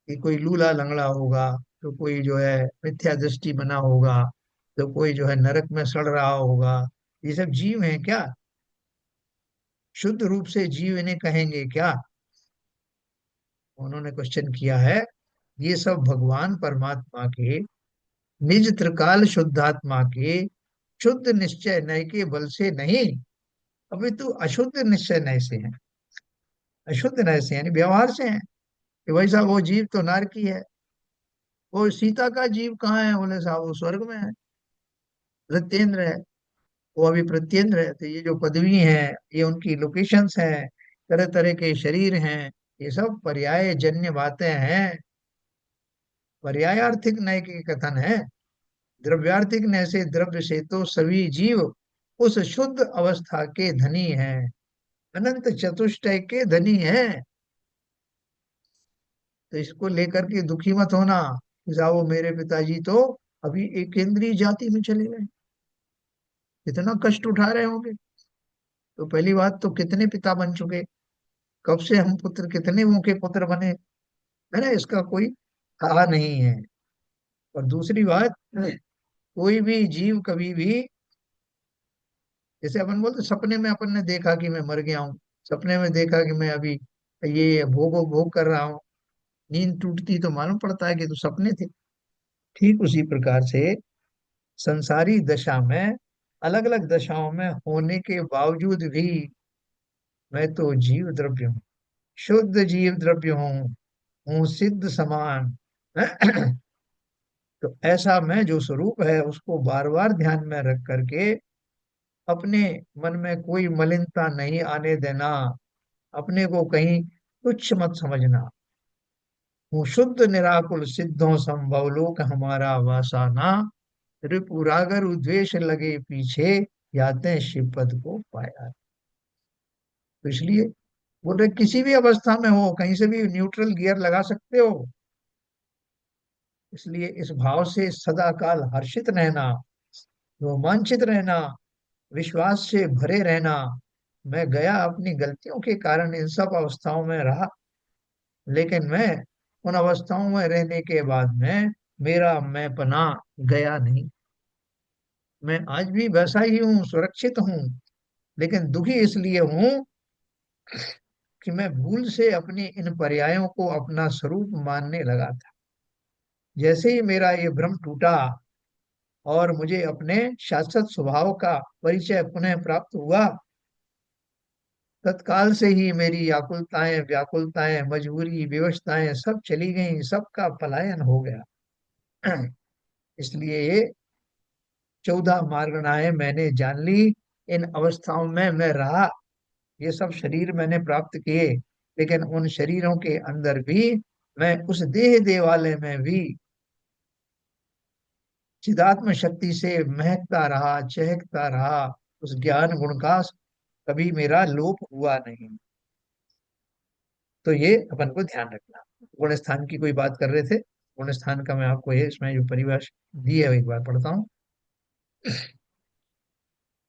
कि कोई लूला लंगड़ा होगा, तो कोई जो है मिथ्या दृष्टि बना होगा, तो कोई जो है नरक में सड़ रहा होगा? ये सब जीव हैं क्या? शुद्ध रूप से जीव इन्हें कहेंगे क्या? उन्होंने क्वेश्चन किया है। ये सब भगवान परमात्मा के निज त्रिकाल शुद्धात्मा के शुद्ध निश्चय नय के बल से नहीं, अभी तो अशुद्ध निश्चय नय से है। अशुद्ध नय से यानी व्यवहार से है कि भाई साहब वो जीव तो नरक की है। वो सीता का जीव कहाँ है? बोले साहब वो स्वर्ग में है, प्रत्येंद्र है। वो अभी प्रत्येंद्र है। तो ये जो पदवी है, ये उनकी लोकेशंस हैं, तरह तरह के शरीर हैं, ये सब पर्याय जन्य बातें हैं। पर्यायार्थिक नय के कथन है। द्रव्यार्थिक नय से, द्रव्य से तो सभी जीव उस शुद्ध अवस्था के धनी हैं, अनंत चतुष्टय के धनी हैं। तो इसको लेकर के दुखी मत होना कि साहब वो मेरे पिताजी तो अभी एक केंद्रीय जाति में चले गए, कितना कष्ट उठा रहे होंगे। तो पहली बात तो कितने पिता बन चुके, कब से हम पुत्र, कितने मुंह के पुत्र बने, है ना, इसका कोई कहा नहीं है। और दूसरी बात, कोई भी जीव कभी भी, जैसे अपन बोलते सपने में अपन ने देखा कि मैं मर गया हूँ, सपने में देखा कि मैं अभी ये भोग कर रहा हूँ, नींद टूटती तो मालूम पड़ता है कि तो सपने थे। ठीक उसी प्रकार से संसारी दशा में, अलग अलग दशाओं में होने के बावजूद भी मैं तो जीव द्रव्य हूँ, शुद्ध जीव द्रव्य हूँ सिद्ध समान। तो ऐसा मैं जो स्वरूप है उसको बार बार ध्यान में रख करके अपने मन में कोई मलिनता नहीं आने देना, अपने को कहीं तुच्छ मत समझना। हूँ शुद्ध निराकुल सिद्धों संभव लोक हमारा वासाना, रिपुरागर उद्वेष लगे पीछे, याते शिव पद को पाया। तो इसलिए बोल रहे किसी भी अवस्था में हो, कहीं से भी न्यूट्रल गियर लगा सकते हो। इसलिए इस भाव से सदा काल हर्षित रहना, रोमांचित रहना, विश्वास से भरे रहना। मैं गया अपनी गलतियों के कारण इन सब अवस्थाओं में रहा, लेकिन मैं उन अवस्थाओं में रहने के बाद में मेरा मैंपना गया नहीं। मैं आज भी वैसा ही हूँ, सुरक्षित हूँ, लेकिन दुखी इसलिए हूँ कि मैं भूल से अपनी इन पर्यायों को अपना स्वरूप मानने लगा था। जैसे ही मेरा ये भ्रम टूटा और मुझे अपने शाश्वत स्वभाव का परिचय पुनः प्राप्त हुआ, तत्काल से ही मेरी आकुलताएं, व्याकुलताएं, मजबूरी, विवशताएं सब चली गईं, सबका पलायन हो गया। इसलिए ये 14 मार्गणाएं मैंने जान ली। इन अवस्थाओं में मैं रहा, ये सब शरीर मैंने प्राप्त किए, लेकिन उन शरीरों के अंदर भी मैं उस देह देवालय में भी चिदात्म शक्ति से महकता रहा, चहकता रहा, उस ज्ञान गुण का कभी मेरा लोप हुआ नहीं। तो ये अपन को ध्यान रखना। गुण स्थान की कोई बात कर रहे थे, गुण स्थान का मैं आपको ये इसमें जो परिभाषा दी है एक बार पढ़ता हूँ।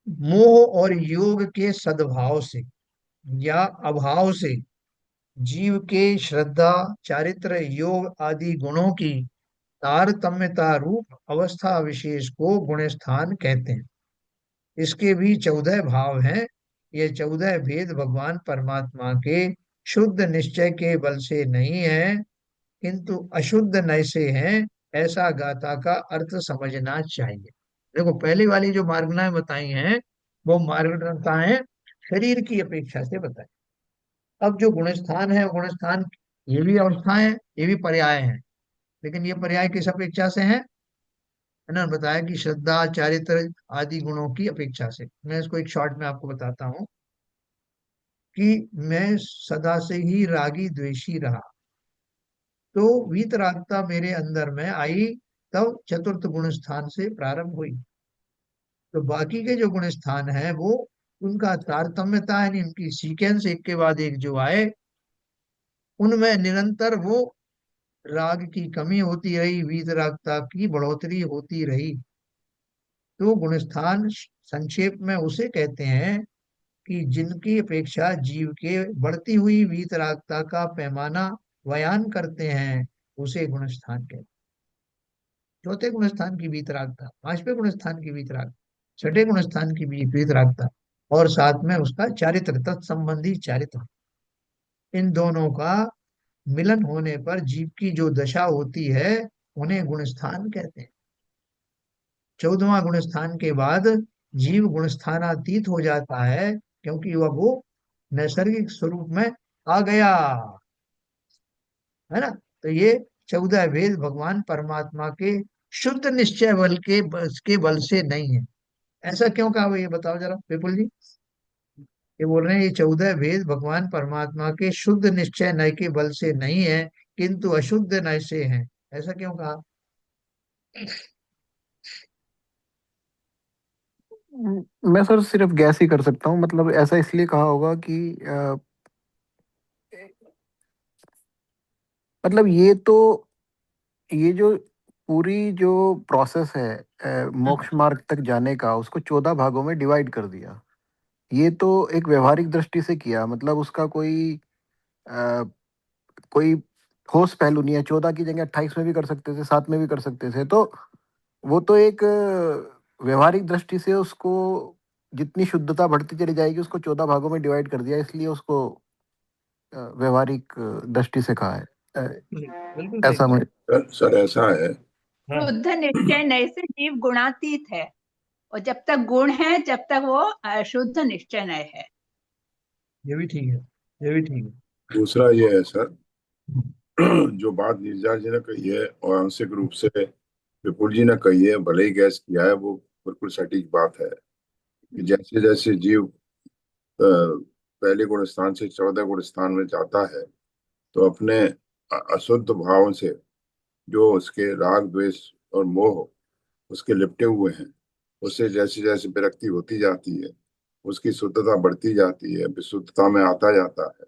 मोह और योग के सद्भाव से या अभाव से जीव के श्रद्धा, चारित्र, योग आदि गुणों की तारतम्यता रूप अवस्था विशेष को गुण स्थान कहते हैं। इसके भी 14 भाव हैं। ये 14 भेद भगवान परमात्मा के शुद्ध निश्चय के बल से नहीं है, किंतु अशुद्ध नय से हैं, ऐसा गाथा का अर्थ समझना चाहिए। देखो, पहली वाली जो मार्गनाएं बताई हैं वो मार्गनाएं शरीर की अपेक्षा से बताई। अब जो गुणस्थान है, गुणस्थान ये भी अवस्थाएं हैं, ये भी पर्याय हैं, लेकिन ये पर्याय किस अपेक्षा से है ना? बताया कि श्रद्धा, चारित्र आदि गुणों की अपेक्षा से। मैं इसको एक शॉर्ट में आपको बताता हूँ कि मैं सदा से ही रागी द्वेषी रहा, तो वीतरागता मेरे अंदर में आई, तब चतुर्थ गुण स्थान से प्रारंभ हुई। तो बाकी के जो गुण स्थान है वो उनका तारतम्यता यानी उनकी सीक्वेंस एक के बाद एक जो आए, उनमें निरंतर वो राग की कमी होती रही, वीतरागता की बढ़ोतरी होती रही। तो गुणस्थान संक्षेप में उसे कहते हैं कि जिनकी अपेक्षा जीव के बढ़ती हुई वीतरागता का पैमाना बयान करते हैं, उसे गुणस्थान कहते हैं। चौथे गुणस्थान की वीतरागता, पांचवें गुणस्थान की वीतरागता, छठे गुणस्थान की वीतरागता, और साथ में उसका चारित्र, तत्संबंधी चारित्र, इन दोनों का मिलन होने पर जीव की जो दशा होती है, उन्हें गुणस्थान कहते हैं। 14वां गुणस्थान के बाद जीव गुणस्थानातीत हो जाता है, क्योंकि वह वो नैसर्गिक स्वरूप में आ गया, है ना? तो ये 14 वेद भगवान परमात्मा के शुद्ध निश्चय के बल से नहीं है। ऐसा क्यों कहा? वो ये बताओ जरा विपुल जी। ये बोल रहे हैं ये 14 वेद भगवान परमात्मा के शुद्ध निश्चय नय के बल से नहीं है, किंतु अशुद्ध नय से है। ऐसा क्यों कहा? मैं सर सिर्फ गैस ही कर सकता हूँ, मतलब ऐसा इसलिए कहा होगा कि मतलब ये जो पूरी जो प्रोसेस है मोक्ष मार्ग तक जाने का, उसको 14 भागों में डिवाइड कर दिया। ये तो एक व्यवहारिक दृष्टि से किया, मतलब उसका अ, कोई ठोस पहलू नहीं है। 14 की जगह 28 में भी कर सकते थे, 7 में भी कर सकते थे। तो वो तो एक व्यवहारिक दृष्टि से उसको जितनी शुद्धता बढ़ती चली जाएगी, उसको 14 भागों में डिवाइड कर दिया, इसलिए उसको व्यवहारिक दृष्टि से कहा है। बिल्कुल सही ऐसा बात। मैं सर ऐसा है। हाँ, शुद्ध निश्चय नय से जीव गुणातीत है, और जब तक गुण है जब तक वो अशुद्ध निश्चय नय है। ये भी ठीक है, ये भी ठीक है। दूसरा ये है सर, जो बात नीरजा जी ने कही है और आंशिक रूप से विपुल जी ने कही है, भले ही गैस किया है, वो बिल्कुल सटीक बात है कि जैसे जैसे जीव पहले गुण स्थान से 14 गुण स्थान में जाता है, तो अपने अशुद्ध भाव से जो उसके राग द्वेष और मोह उसके लिपटे हुए हैं, उससे जैसे जैसे विरक्ति होती जाती है, उसकी शुद्धता बढ़ती जाती है, विशुद्धता में आता जाता है।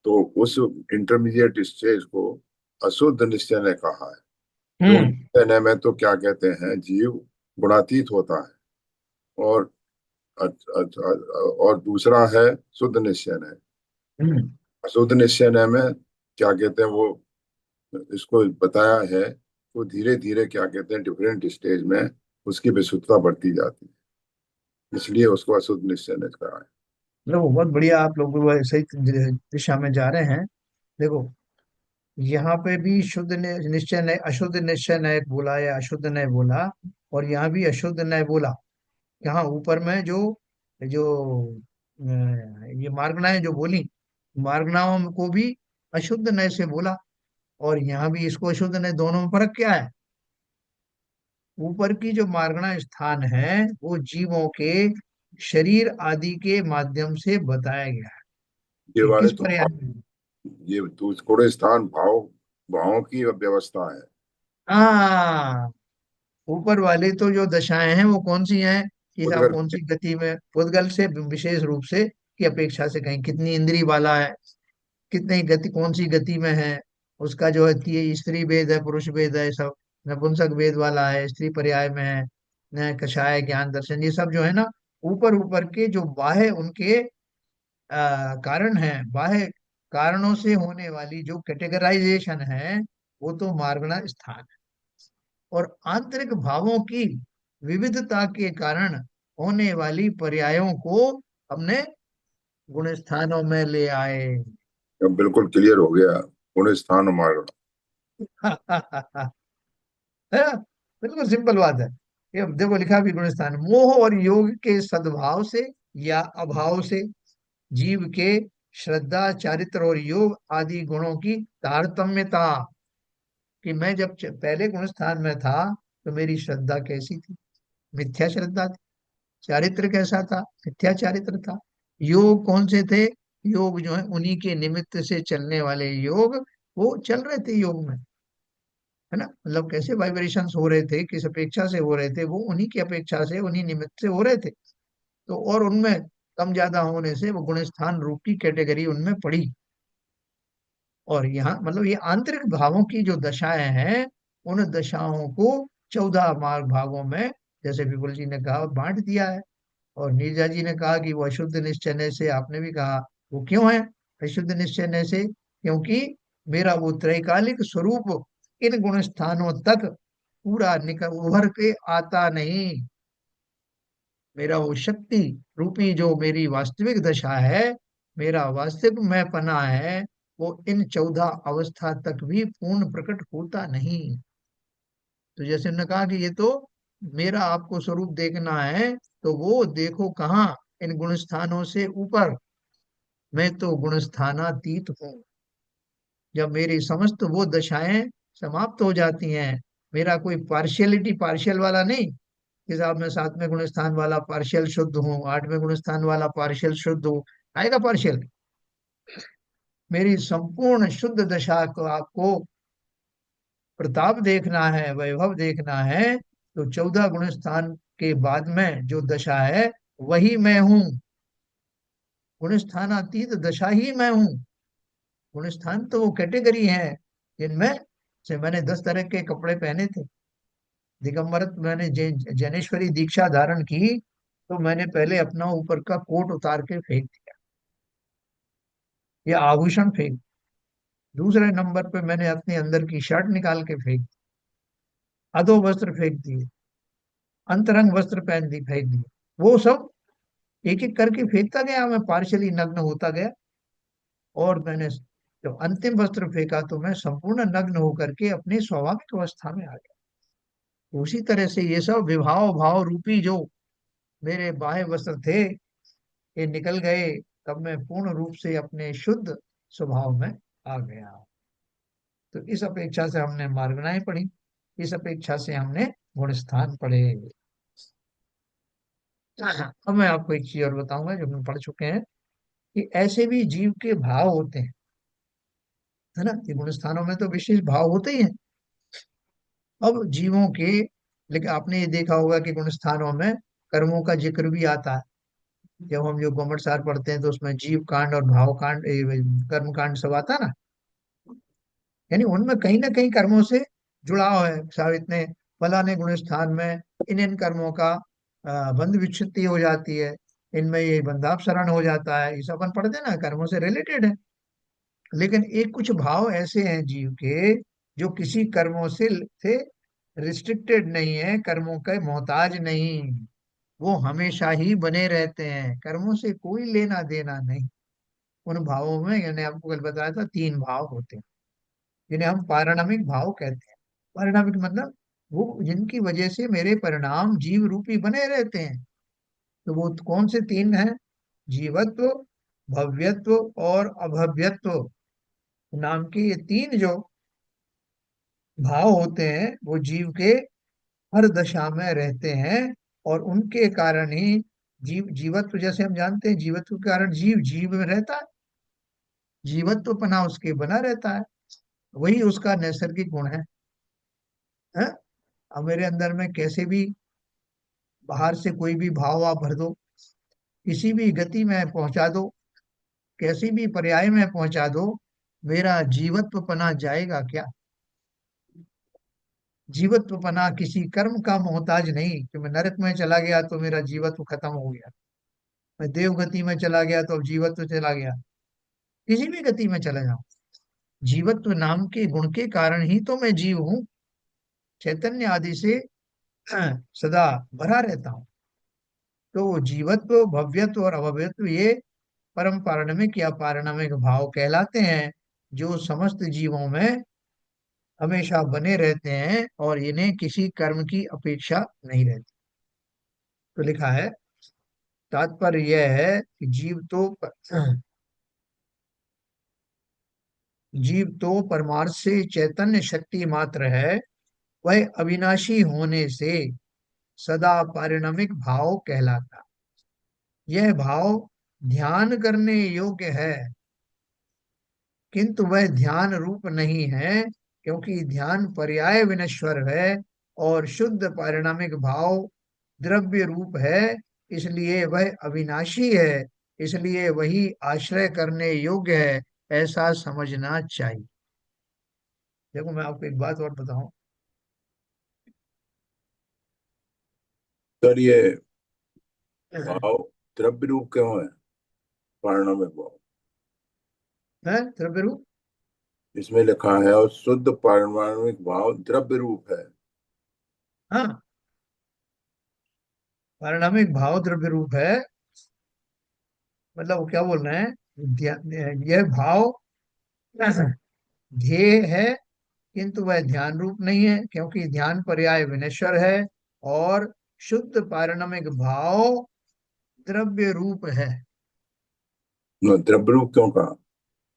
तो उस इंटरमीडिएट स्टेज को अशुद्ध निश्चय ने कहा है। जो हम्म। निश्चय में तो क्या कहते हैं, जीव गुणातीत होता है। और और दूसरा है शुद्ध निश्चय है। हम्म। अशुद्ध निश्चय में क्या कहते हैं, वो इसको बताया है, तो धीरे धीरे क्या कहते हैं, डिफरेंट स्टेज में उसकी विशुद्धता बढ़ती जाती है, इसलिए उसको अशुद्ध निश्चय ने कहा है। देखो, बहुत बढ़िया, आप लोग वो सही दिशा में जा रहे हैं। देखो, यहाँ पे भी निश्चय नय, अशुद्ध निश्चय नय बोला या अशुद्ध नय बोला, और यहाँ भी अशुद्ध नय बोला। यहाँ ऊपर में जो जो ये मार्गनाएं जो बोली, मार्गनाओं को भी अशुद्ध नय से बोला, और यहाँ भी इसको अशुद्ध नय, दोनों में फर्क क्या है? ऊपर की जो मार्गना स्थान है वो जीवों के शरीर आदि के माध्यम से बताया गया है। ये कि वाले किस तो पर्याय ये तो थोड़े स्थान भावों की व्यवस्था है। हाँ, ऊपर वाले तो जो दशाएं हैं वो कौन सी हैं? कि साहब उद्गल कौन सी गति में, उद्गल से विशेष रूप से की अपेक्षा से कहीं कितनी इंद्री वाला है, कितनी गति, कौन सी गति में है, उसका जो है स्त्री भेद है, पुरुष भेद है, सब नपुंसक भेद वाला है, स्त्री पर्याय में है, न कषाय, ज्ञान दर्शन, ये सब जो है ना, ऊपर ऊपर के जो बाह्य उनके कारण है, बाह्य कारणों से होने वाली जो कैटेगराइजेशन है, वो तो मार्गणा स्थान है। और आंतरिक भावों की विविधता के कारण होने वाली पर्यायों को हमने गुण स्थानों में ले आए। अब बिल्कुल क्लियर हो गया, गुण स्थान और मार्ग। है ना? बिल्कुल सिंपल बात है। ये देखो लिखा भी गुण स्थान, मोह और योग के सद्भाव से या अभाव से जीव के श्रद्धा, चारित्र और योग आदि गुणों की तारतम्यता, कि मैं जब पहले गुण स्थान में था तो मेरी श्रद्धा कैसी थी, मिथ्या श्रद्धा थी। चारित्र कैसा था, मिथ्या चारित्र था। योग कौन से थे, योग जो है उन्हीं के निमित्त से चलने वाले योग, वो चल रहे थे योग में, है ना, मतलब कैसे वाइब्रेशंस हो रहे थे, किस अपेक्षा से हो रहे थे, वो उन्हीं की अपेक्षा से, उन्हीं निमित्त से हो रहे थे। तो और उनमें कम ज्यादा होने से वो गुण स्थान रूप की कैटेगरी उनमें पड़ी। और यहाँ मतलब ये आंतरिक भावों की जो दशाएं हैं, उन दशाओं को 14 मार्ग भागों में, जैसे विपुल जी ने कहा, बांट दिया है। और नीरजा जी ने कहा कि वो अशुद्ध निश्चय से, आपने भी कहा वो क्यों है अशुद्ध निश्चय से, क्योंकि मेरा वो त्रैकालिक स्वरूप इन गुण स्थानों तक पूरा निकल उभर के आता नहीं। मेरा वो शक्ति रूपी जो मेरी वास्तविक दशा है, मेरा वास्तविक मैं पना है, वो इन 14 अवस्था तक भी पूर्ण प्रकट होता नहीं। तो जैसे उन्होंने कहा कि ये तो मेरा आपको स्वरूप देखना है, तो वो देखो कहाँ, इन गुण स्थानों से ऊपर। मैं तो गुण स्थानातीत हूँ। जब मेरी समस्त वो दशाएं समाप्त हो जाती हैं, मेरा कोई पार्शियलिटी, पार्शियल वाला नहीं कि साहब मैं 7वें गुण स्थान वाला पार्शियल शुद्ध हूँ, 8वें गुण स्थान वाला पार्शियल शुद्ध हूँ, आएगा पार्शियल। मेरी संपूर्ण शुद्ध दशा को आपको प्रताप देखना है, वैभव देखना है, तो 14 गुण स्थान के बाद में जो दशा है वही मैं हूँ। गुण स्थानातीत दशा ही मैं हूँ। गुण स्थान तो वो कैटेगरी है जिनमें से मैंने 10 तरह के कपड़े पहने थे। दिगंबर मैंने जैनेश्वरी दीक्षा धारण की, तो मैंने पहले अपना ऊपर का कोट उतार के फेंक दिया, या आभूषण फेंक। दूसरे नंबर पे मैंने अपने अंदर की शर्ट निकाल के फेंक दी, अधो वस्त्र फेंक दिए, अंतरंग वस्त्र पहन दी, फेंक दिए। वो सब एक एक करके फेंकता गया, मैं पार्शली नग्न होता गया। और मैंने जब अंतिम वस्त्र फेंका तो मैं संपूर्ण नग्न होकर के अपनी स्वाभाविक अवस्था में आ गया। तो उसी तरह से ये सब विभाव भाव रूपी जो मेरे बाह्य वस्त्र थे, ये निकल गए, तब मैं पूर्ण रूप से अपने शुद्ध स्वभाव में आ गया। तो इस अपेक्षा से हमने मार्गणाएं पढ़ी, इस अपेक्षा से हमने गुण स्थान पढ़े। अब मैं आपको एक चीज और बताऊंगा जो हम पढ़ चुके हैं, कि ऐसे भी जीव के भाव होते हैं, है ना, ये गुण स्थानों में तो विशेष भाव होते ही हैं। अब जीवों के, लेकिन आपने ये देखा होगा कि गुण स्थानों में कर्मों का जिक्र भी आता है। जब हम जो गोमट पढ़ते हैं तो उसमें जीव कांड और भाव कांड, कर्म कांड सब आता है ना, यानी उनमें कहीं ना कहीं कर्मों से जुड़ाव है। साहब इतने फलाने गुण स्थान में इन इन कर्मों का बंध विच्छित्ति हो जाती है, इनमें ये बंधापसरण हो जाता है, ये सब अपन पढ़ते हैं ना, कर्मों से रिलेटेड है। लेकिन एक कुछ भाव ऐसे हैं जीव के, जो किसी कर्मों से रिस्ट्रिक्टेड नहीं है, कर्मों के मोहताज नहीं, वो हमेशा ही बने रहते हैं, कर्मों से कोई लेना देना नहीं। उन भावों में, यानी आपको कल बताया था, 3 भाव होते हैं जिन्हें हम पारिणामिक भाव कहते हैं। पारिणामिक मतलब वो जिनकी वजह से मेरे परिणाम जीव रूपी बने रहते हैं। तो वो कौन से 3 हैं? जीवत्व, भव्यत्व और अभव्यत्व नाम के ये 3 जो भाव होते हैं, वो जीव के हर दशा में रहते हैं। और उनके कारण ही जीवत्व, जैसे हम जानते हैं, जीवत्व के कारण जीव जीव में रहता है, जीवत्व पना उसके बना रहता है, वही उसका नैसर्गिक गुण है। अब मेरे अंदर में कैसे भी बाहर से कोई भी भाव आप भर दो, किसी भी गति में पहुंचा दो, कैसी भी पर्याय में पहुंचा दो, मेरा जीवत्व पना जाएगा क्या? जीवत्व पना किसी कर्म का मोहताज नहीं कि मैं नरक में चला गया तो मेरा जीवत्व खत्म हो गया, मैं देव गति में चला गया तो अब जीवत्व चला गया। किसी भी गति में चला जाऊं, जीवत्व नाम के गुण के कारण ही तो मैं जीव हूँ, चैतन्य आदि से सदा भरा रहता हूँ। तो जीवत्व, भव्यत्व और अभव्यत्व ये परम पारणमिक या पारणमिक भाव कहलाते हैं, जो समस्त जीवों में हमेशा बने रहते हैं और इन्हें किसी कर्म की अपेक्षा नहीं रहती। तो लिखा है, तात्पर्य यह है कि जीव तो परमार्थ से चैतन्य शक्ति मात्र है, वह अविनाशी होने से सदा पारिणमिक भाव कहलाता। यह भाव ध्यान करने योग्य है, किंतु वह ध्यान रूप नहीं है, क्योंकि ध्यान पर्याय विनश्वर है और शुद्ध पारिणामिक भाव द्रव्य रूप है, इसलिए वह अविनाशी है, इसलिए वही आश्रय करने योग्य है, ऐसा समझना चाहिए। देखो मैं आपको एक बात और बताऊं। सर ये भाव द्रव्य रूप क्यों है, पारणमिक भाव? है द्रव्य रूप। इसमें लिखा है और शुद्ध पारमाणविक भाव द्रव्य रूप है। हाँ, पारिणामिक भाव द्रव्य रूप है, मतलब वो क्या बोल रहे हैं, यह भाव ध्येय है, किंतु वह ध्यान रूप नहीं है, क्योंकि ध्यान पर्याय विनश्वर है, और शुद्ध पारणमिक भाव द्रव्य रूप है। द्रव्य रूप क्यों कहा?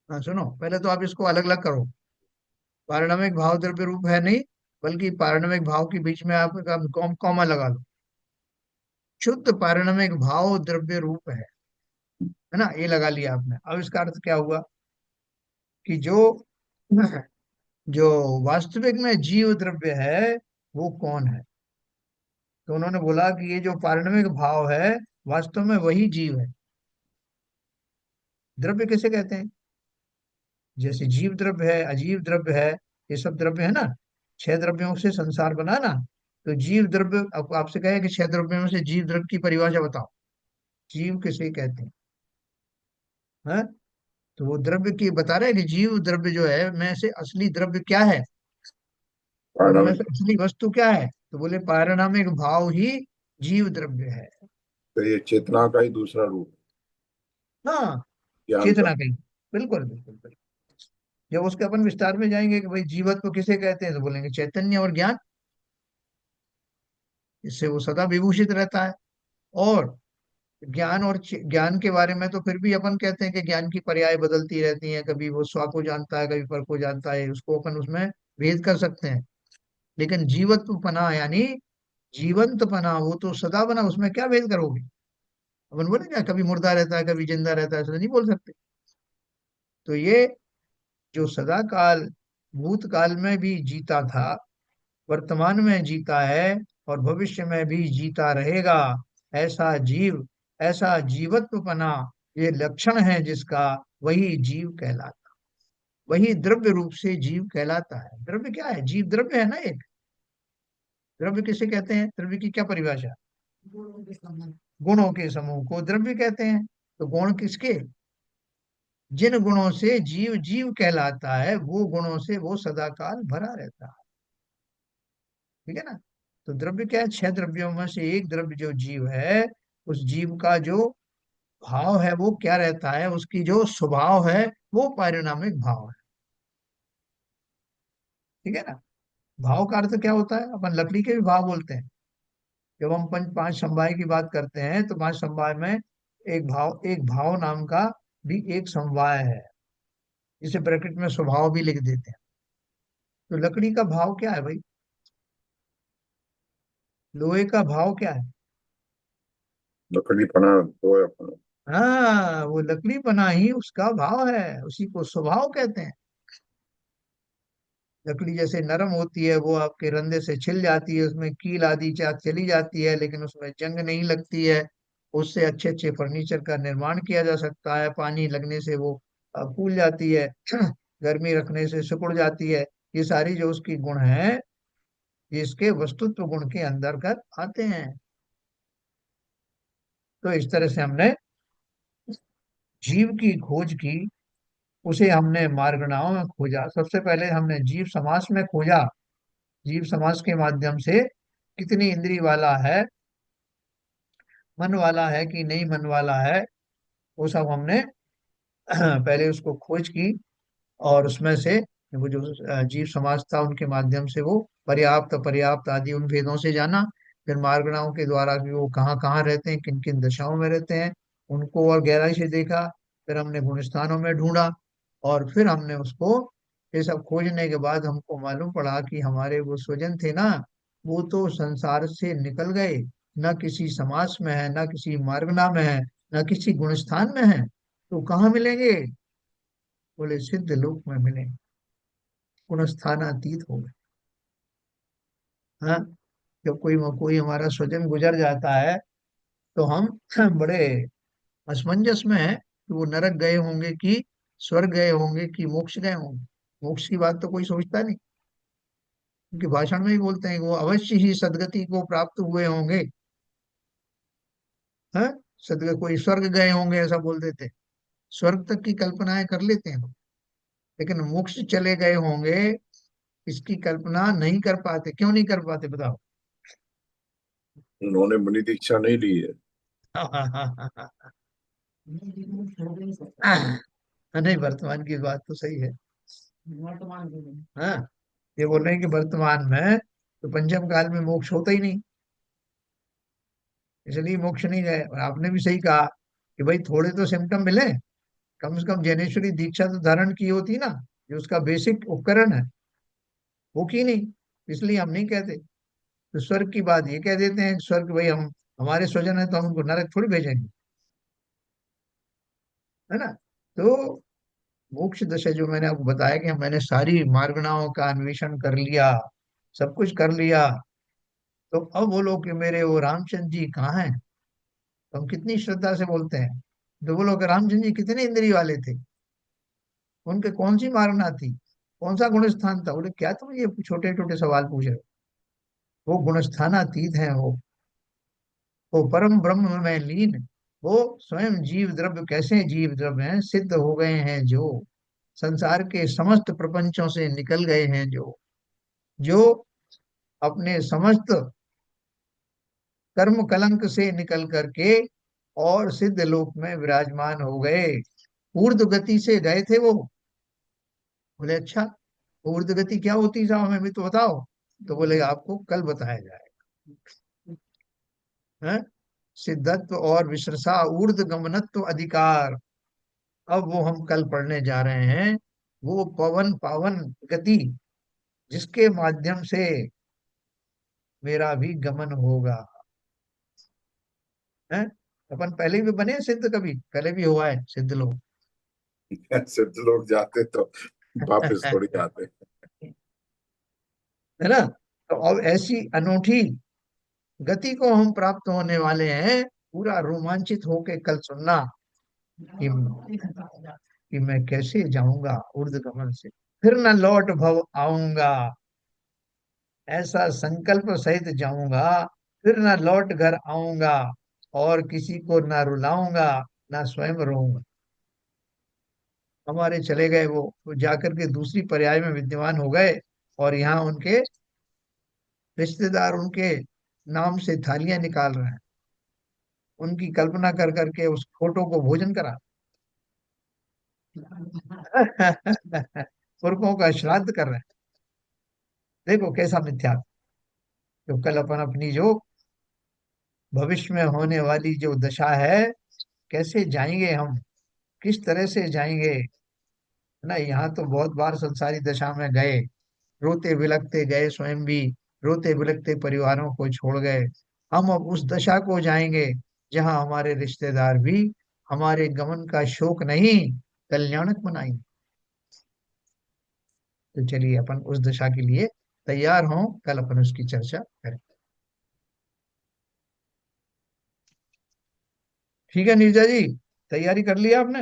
हाँ सुनो, पहले तो आप इसको अलग अलग करो। पारणमिक भाव द्रव्य रूप है नहीं, बल्कि पारणमिक भाव के बीच में आप कॉमा लगा लो। शुद्ध पारणमिक भाव द्रव्य रूप है ना, ये लगा लिया आपने। अब इसका अर्थ क्या हुआ कि जो जो वास्तविक में जीव द्रव्य है वो कौन है? तो उन्होंने बोला कि ये जो पारणमिक भाव है, वास्तव में वही जीव है। द्रव्य किसे कहते हैं? जैसे जीव द्रव्य है, अजीव द्रव्य है, ये सब द्रव्य है ना। छह द्रव्यों से संसार बना ना। तो जीव द्रव्य, आपसे कहे कि छह द्रव्यों में से जीव द्रव्य की परिभाषा बताओ, जीव किसे कहते हैं? तो वो द्रव्य की बता रहे हैं कि जीव द्रव्य जो है में से असली द्रव्य क्या है, उनमें पारणमिक। से असली वस्तु क्या है? तो बोले पारिणामिक भाव ही जीव द्रव्य है। तो ये चेतना का ही दूसरा रूप है, हाँ, ज्ञान का। चेतना कहीं, बिल्कुल बिल्कुल बिल्कुल। जब उसके अपन विस्तार में जाएंगे कि भाई जीवत्व किसे कहते हैं, तो बोलेंगे चैतन्य और ज्ञान, इससे वो सदा विभूषित रहता है। और ज्ञान और ज्ञान के बारे में तो फिर भी अपन कहते हैं कि ज्ञान की पर्याय बदलती रहती हैं, कभी वो स्व को जानता है, कभी पर को जानता है, उसको अपन उसमें भेद कर सकते हैं। लेकिन जीवत्व पना यानी जीवंत पना, वो तो सदा बना, उसमें क्या भेद करोगे? अपन बोले क्या कभी मुर्दा रहता है कभी जिंदा रहता है, ऐसा नहीं बोल सकते। तो ये जो सदा काल भूतकाल में भी जीता था, वर्तमान में जीता है और भविष्य में भी जीता रहेगा, ऐसा जीव, ऐसा जीवत्वपना, ये लक्षण है जिसका, वही जीव कहलाता, वही द्रव्य रूप से जीव कहलाता है। द्रव्य क्या है? जीव द्रव्य है ना एक। द्रव्य किसे कहते हैं? द्रव्य की क्या परिभाषा? गुणों के समूह को द्रव्य कहते हैं। तो गुण किसके? जिन गुणों से जीव जीव कहलाता है, वो गुणों से वो सदाकाल भरा रहता है। ठीक है ना। तो द्रव्य क्या है? छह द्रव्यों में से एक द्रव्य जो जीव है, उस जीव का जो भाव है वो क्या रहता है, उसकी जो स्वभाव है वो पारिणामिक भाव है। ठीक है ना। भाव का अर्थ क्या होता है? अपन लकड़ी के भी भाव बोलते हैं। जब हम पंच पांच समवाय की बात करते हैं, तो पांच समवाय में एक भाव नाम का भी एक समवाय है, जिसे ब्रैकेट में स्वभाव भी लिख देते हैं। तो लकड़ी का भाव क्या है भाई? लोहे का भाव क्या है? लकड़ी पना तो है अपना। हाँ, वो लकड़ी बना ही उसका भाव है, उसी को स्वभाव कहते हैं। लकड़ी जैसे नरम होती है, वो आपके रंधे से छिल जाती है, उसमें कील आदि चाक चली जाती है, लेकिन उसमें जंग नहीं लगती है। उससे अच्छे अच्छे फर्नीचर का निर्माण किया जा सकता है। पानी लगने से वो फूल जाती है, गर्मी रखने से सिकुड़ जाती है। ये सारी जो उसकी गुण है, ये इसके वस्तुत्व गुण के अंदर कर आते हैं। तो इस तरह से हमने जीव की खोज की, उसे हमने मार्गणाओं में खोजा। सबसे पहले हमने जीव समास में खोजा, जीव समास के माध्यम से कितनी इंद्रिय वाला है, मन वाला है कि नहीं मन वाला है, वो सब हमने पहले उसको खोज की। और उसमें से वो जो जीव समाज था, उनके माध्यम से वो पर्याप्त अपर्याप्त आदि उन भेदों से जाना। फिर मार्गणाओं के द्वारा भी वो कहाँ कहाँ रहते हैं, किन किन दशाओं में रहते हैं, उनको और गहराई से देखा। फिर हमने गुण स्थानों में ढूंढा, और फिर हमने उसको, ये सब खोजने के बाद हमको मालूम पड़ा कि हमारे वो स्वजन थे ना, वो तो संसार से निकल गए, न किसी समास में है, न किसी मार्गना में है, न किसी गुणस्थान में है। तो कहाँ मिलेंगे? बोले सिद्ध लोक में मिले, गुणस्थानातीत हो गए। हाँ, जब कोई हमारा स्वजन गुजर जाता है, तो हम बड़े असमंजस में है कि वो नरक गए होंगे कि स्वर्ग गए होंगे कि मोक्ष गए होंगे। मोक्ष की बात तो कोई सोचता नहीं, क्योंकि भाषण में ही बोलते हैं कि वो अवश्य ही सदगति को प्राप्त हुए होंगे। हाँ, सदगति, कोई स्वर्ग गए होंगे ऐसा बोल देते। स्वर्ग तक की कल्पनाएं कर लेते हैं, लेकिन मोक्ष चले गए होंगे इसकी कल्पना नहीं कर पाते। क्यों नहीं कर पाते बताओ? उन्होंने मुनि दीक्षा नहीं ली है। नहीं, वर्तमान की बात तो सही है। हाँ, ये बोल रहे हैं कि वर्तमान में तो पंचम काल में मोक्ष होता ही नहीं, इसलिए मोक्ष नहीं गए। और आपने भी सही कहा कि भाई थोड़े तो सिम्टम मिले, कम से कम ज्ञानेश्वरी दीक्षा तो धारण की होती ना, जो उसका बेसिक उपकरण है, वो की नहीं। इसलिए हम नहीं कहते। तो स्वर्ग की बात ये कह देते हैं, स्वर्ग भाई हम, हमारे स्वजन है तो हम उनको नरक थोड़ी भेजेंगे, है ना। तो मोक्ष दशा जो मैंने आपको बताया कि मैंने सारी मार्गणाओं का अन्वेषण कर लिया, सब कुछ कर लिया, तो अब बोलो कि मेरे वो रामचंद्र जी कहाँ हैं। तो हम कितनी श्रद्धा से बोलते हैं, तो बोलो कि रामचंद्र जी कितने इंद्रिय वाले थे, उनके कौन सी मारना थी, कौन सा गुण स्थान था। बोले क्या तुम ये छोटे छोटे सवाल पूछ रहे हो? वो गुणस्थानातीत है, वो परम ब्रह्म में लीन, वो स्वयं जीव द्रव्य। कैसे जीव द्रव्य हैं, सिद्ध हो गए हैं जो, संसार के समस्त प्रपंचों से निकल गए हैं जो, जो अपने समस्त कर्म कलंक से निकल करके और सिद्ध लोक में विराजमान हो गए। ऊर्ध्व गति से गए थे वो। बोले अच्छा, ऊर्ध्व गति क्या होती है साहब, हमें भी तो बताओ। तो बोले आपको कल बताया जाए। सिद्धत्व और विश्रसा ऊर्ध्व गमनत्व अधिकार, अब वो हम कल पढ़ने जा रहे हैं। वो पवन पावन गति, जिसके माध्यम से मेरा भी गमन होगा। है, अपन पहले भी बने हैं सिद्ध, कभी पहले भी हुआ है सिद्ध लोग। सिद्ध लोग जाते तो वापिस थोड़ी आते। है ना। तो अब ऐसी अनूठी गति को हम प्राप्त होने वाले हैं। पूरा रोमांचित होके कल सुनना कि, कि मैं कैसे जाऊंगा ऊर्ध्व गमन से, फिर न लौट भव आऊंगा, ऐसा संकल्प सहित जाऊंगा, फिर न लौट घर आऊंगा, और किसी को ना रुलाऊंगा, ना स्वयं रोऊंगा। हमारे चले गए वो जाकर के दूसरी पर्याय में विद्यमान हो गए, और यहाँ उनके रिश्तेदार उनके नाम से थालियां निकाल रहे हैं, उनकी कल्पना कर करके उस फोटो को भोजन करा। पुरखों का श्राद्ध कर रहे हैं। देखो कैसा मिथ्या। तो कल अपन अपनी जो भविष्य में होने वाली जो दशा है, कैसे जाएंगे हम, किस तरह से जाएंगे, है ना। यहाँ तो बहुत बार संसारी दशा में गए, रोते बिलखते गए, स्वयं भी रोते बिलखते परिवारों को छोड़ गए। हम अब उस दशा को जाएंगे जहां हमारे रिश्तेदार भी हमारे गमन का शोक नहीं, कल्याणक मनाएंगे। तो चलिए अपन उस दिशा के लिए तैयार हों, कल अपन उसकी चर्चा करें। ठीक है नीरजा जी, तैयारी कर लिया आपने?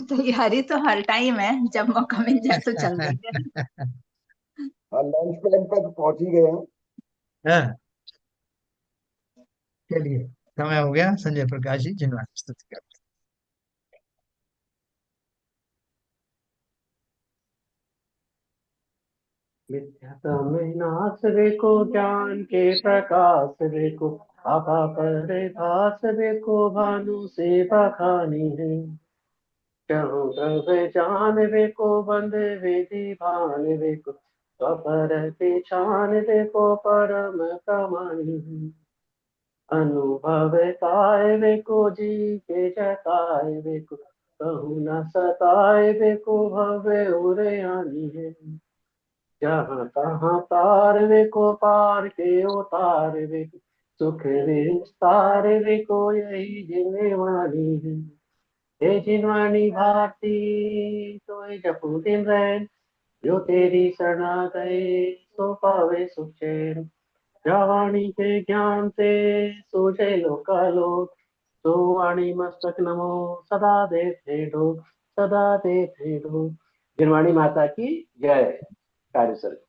तैयारी तो हर टाइम है, जब मौका मिल जाए तो चल देंगे। लंच टाइम तक पहुंच ही गए हैं। हाँ, चलिए, समय हो गया। संजय प्रकाश जी जिन्होंने स्तुति कर। मिथ्यात्व में नाश देखो, ज्ञान के प्रकाश देखो, आभा पर भास देखो, भानु से बखानी है। चहु द्रव्य जान देखो, बंद विधि भान देखो, स्वपर पिछान देखो, परम कमानी है। अनुभव काय देखो, जी के जताए देखो, कहु न सताए देखो, भव्य उरे आनी है। जहाँ तहाँ तार देखो, पार के उतार देखो, सुख विस्तार देखो, यही जिनवानी है। हे जिनवानी भारती, तो जपू दिन रैन, जो तेरी शरणा गए सो पावे सुख चैन। जवाणी के ज्ञान से सोचे लोकालोक, तो वाणी मस्तक नमो सदा देते डो, सदा देते डो। जिनवाणी माता की जय। कार्य सर।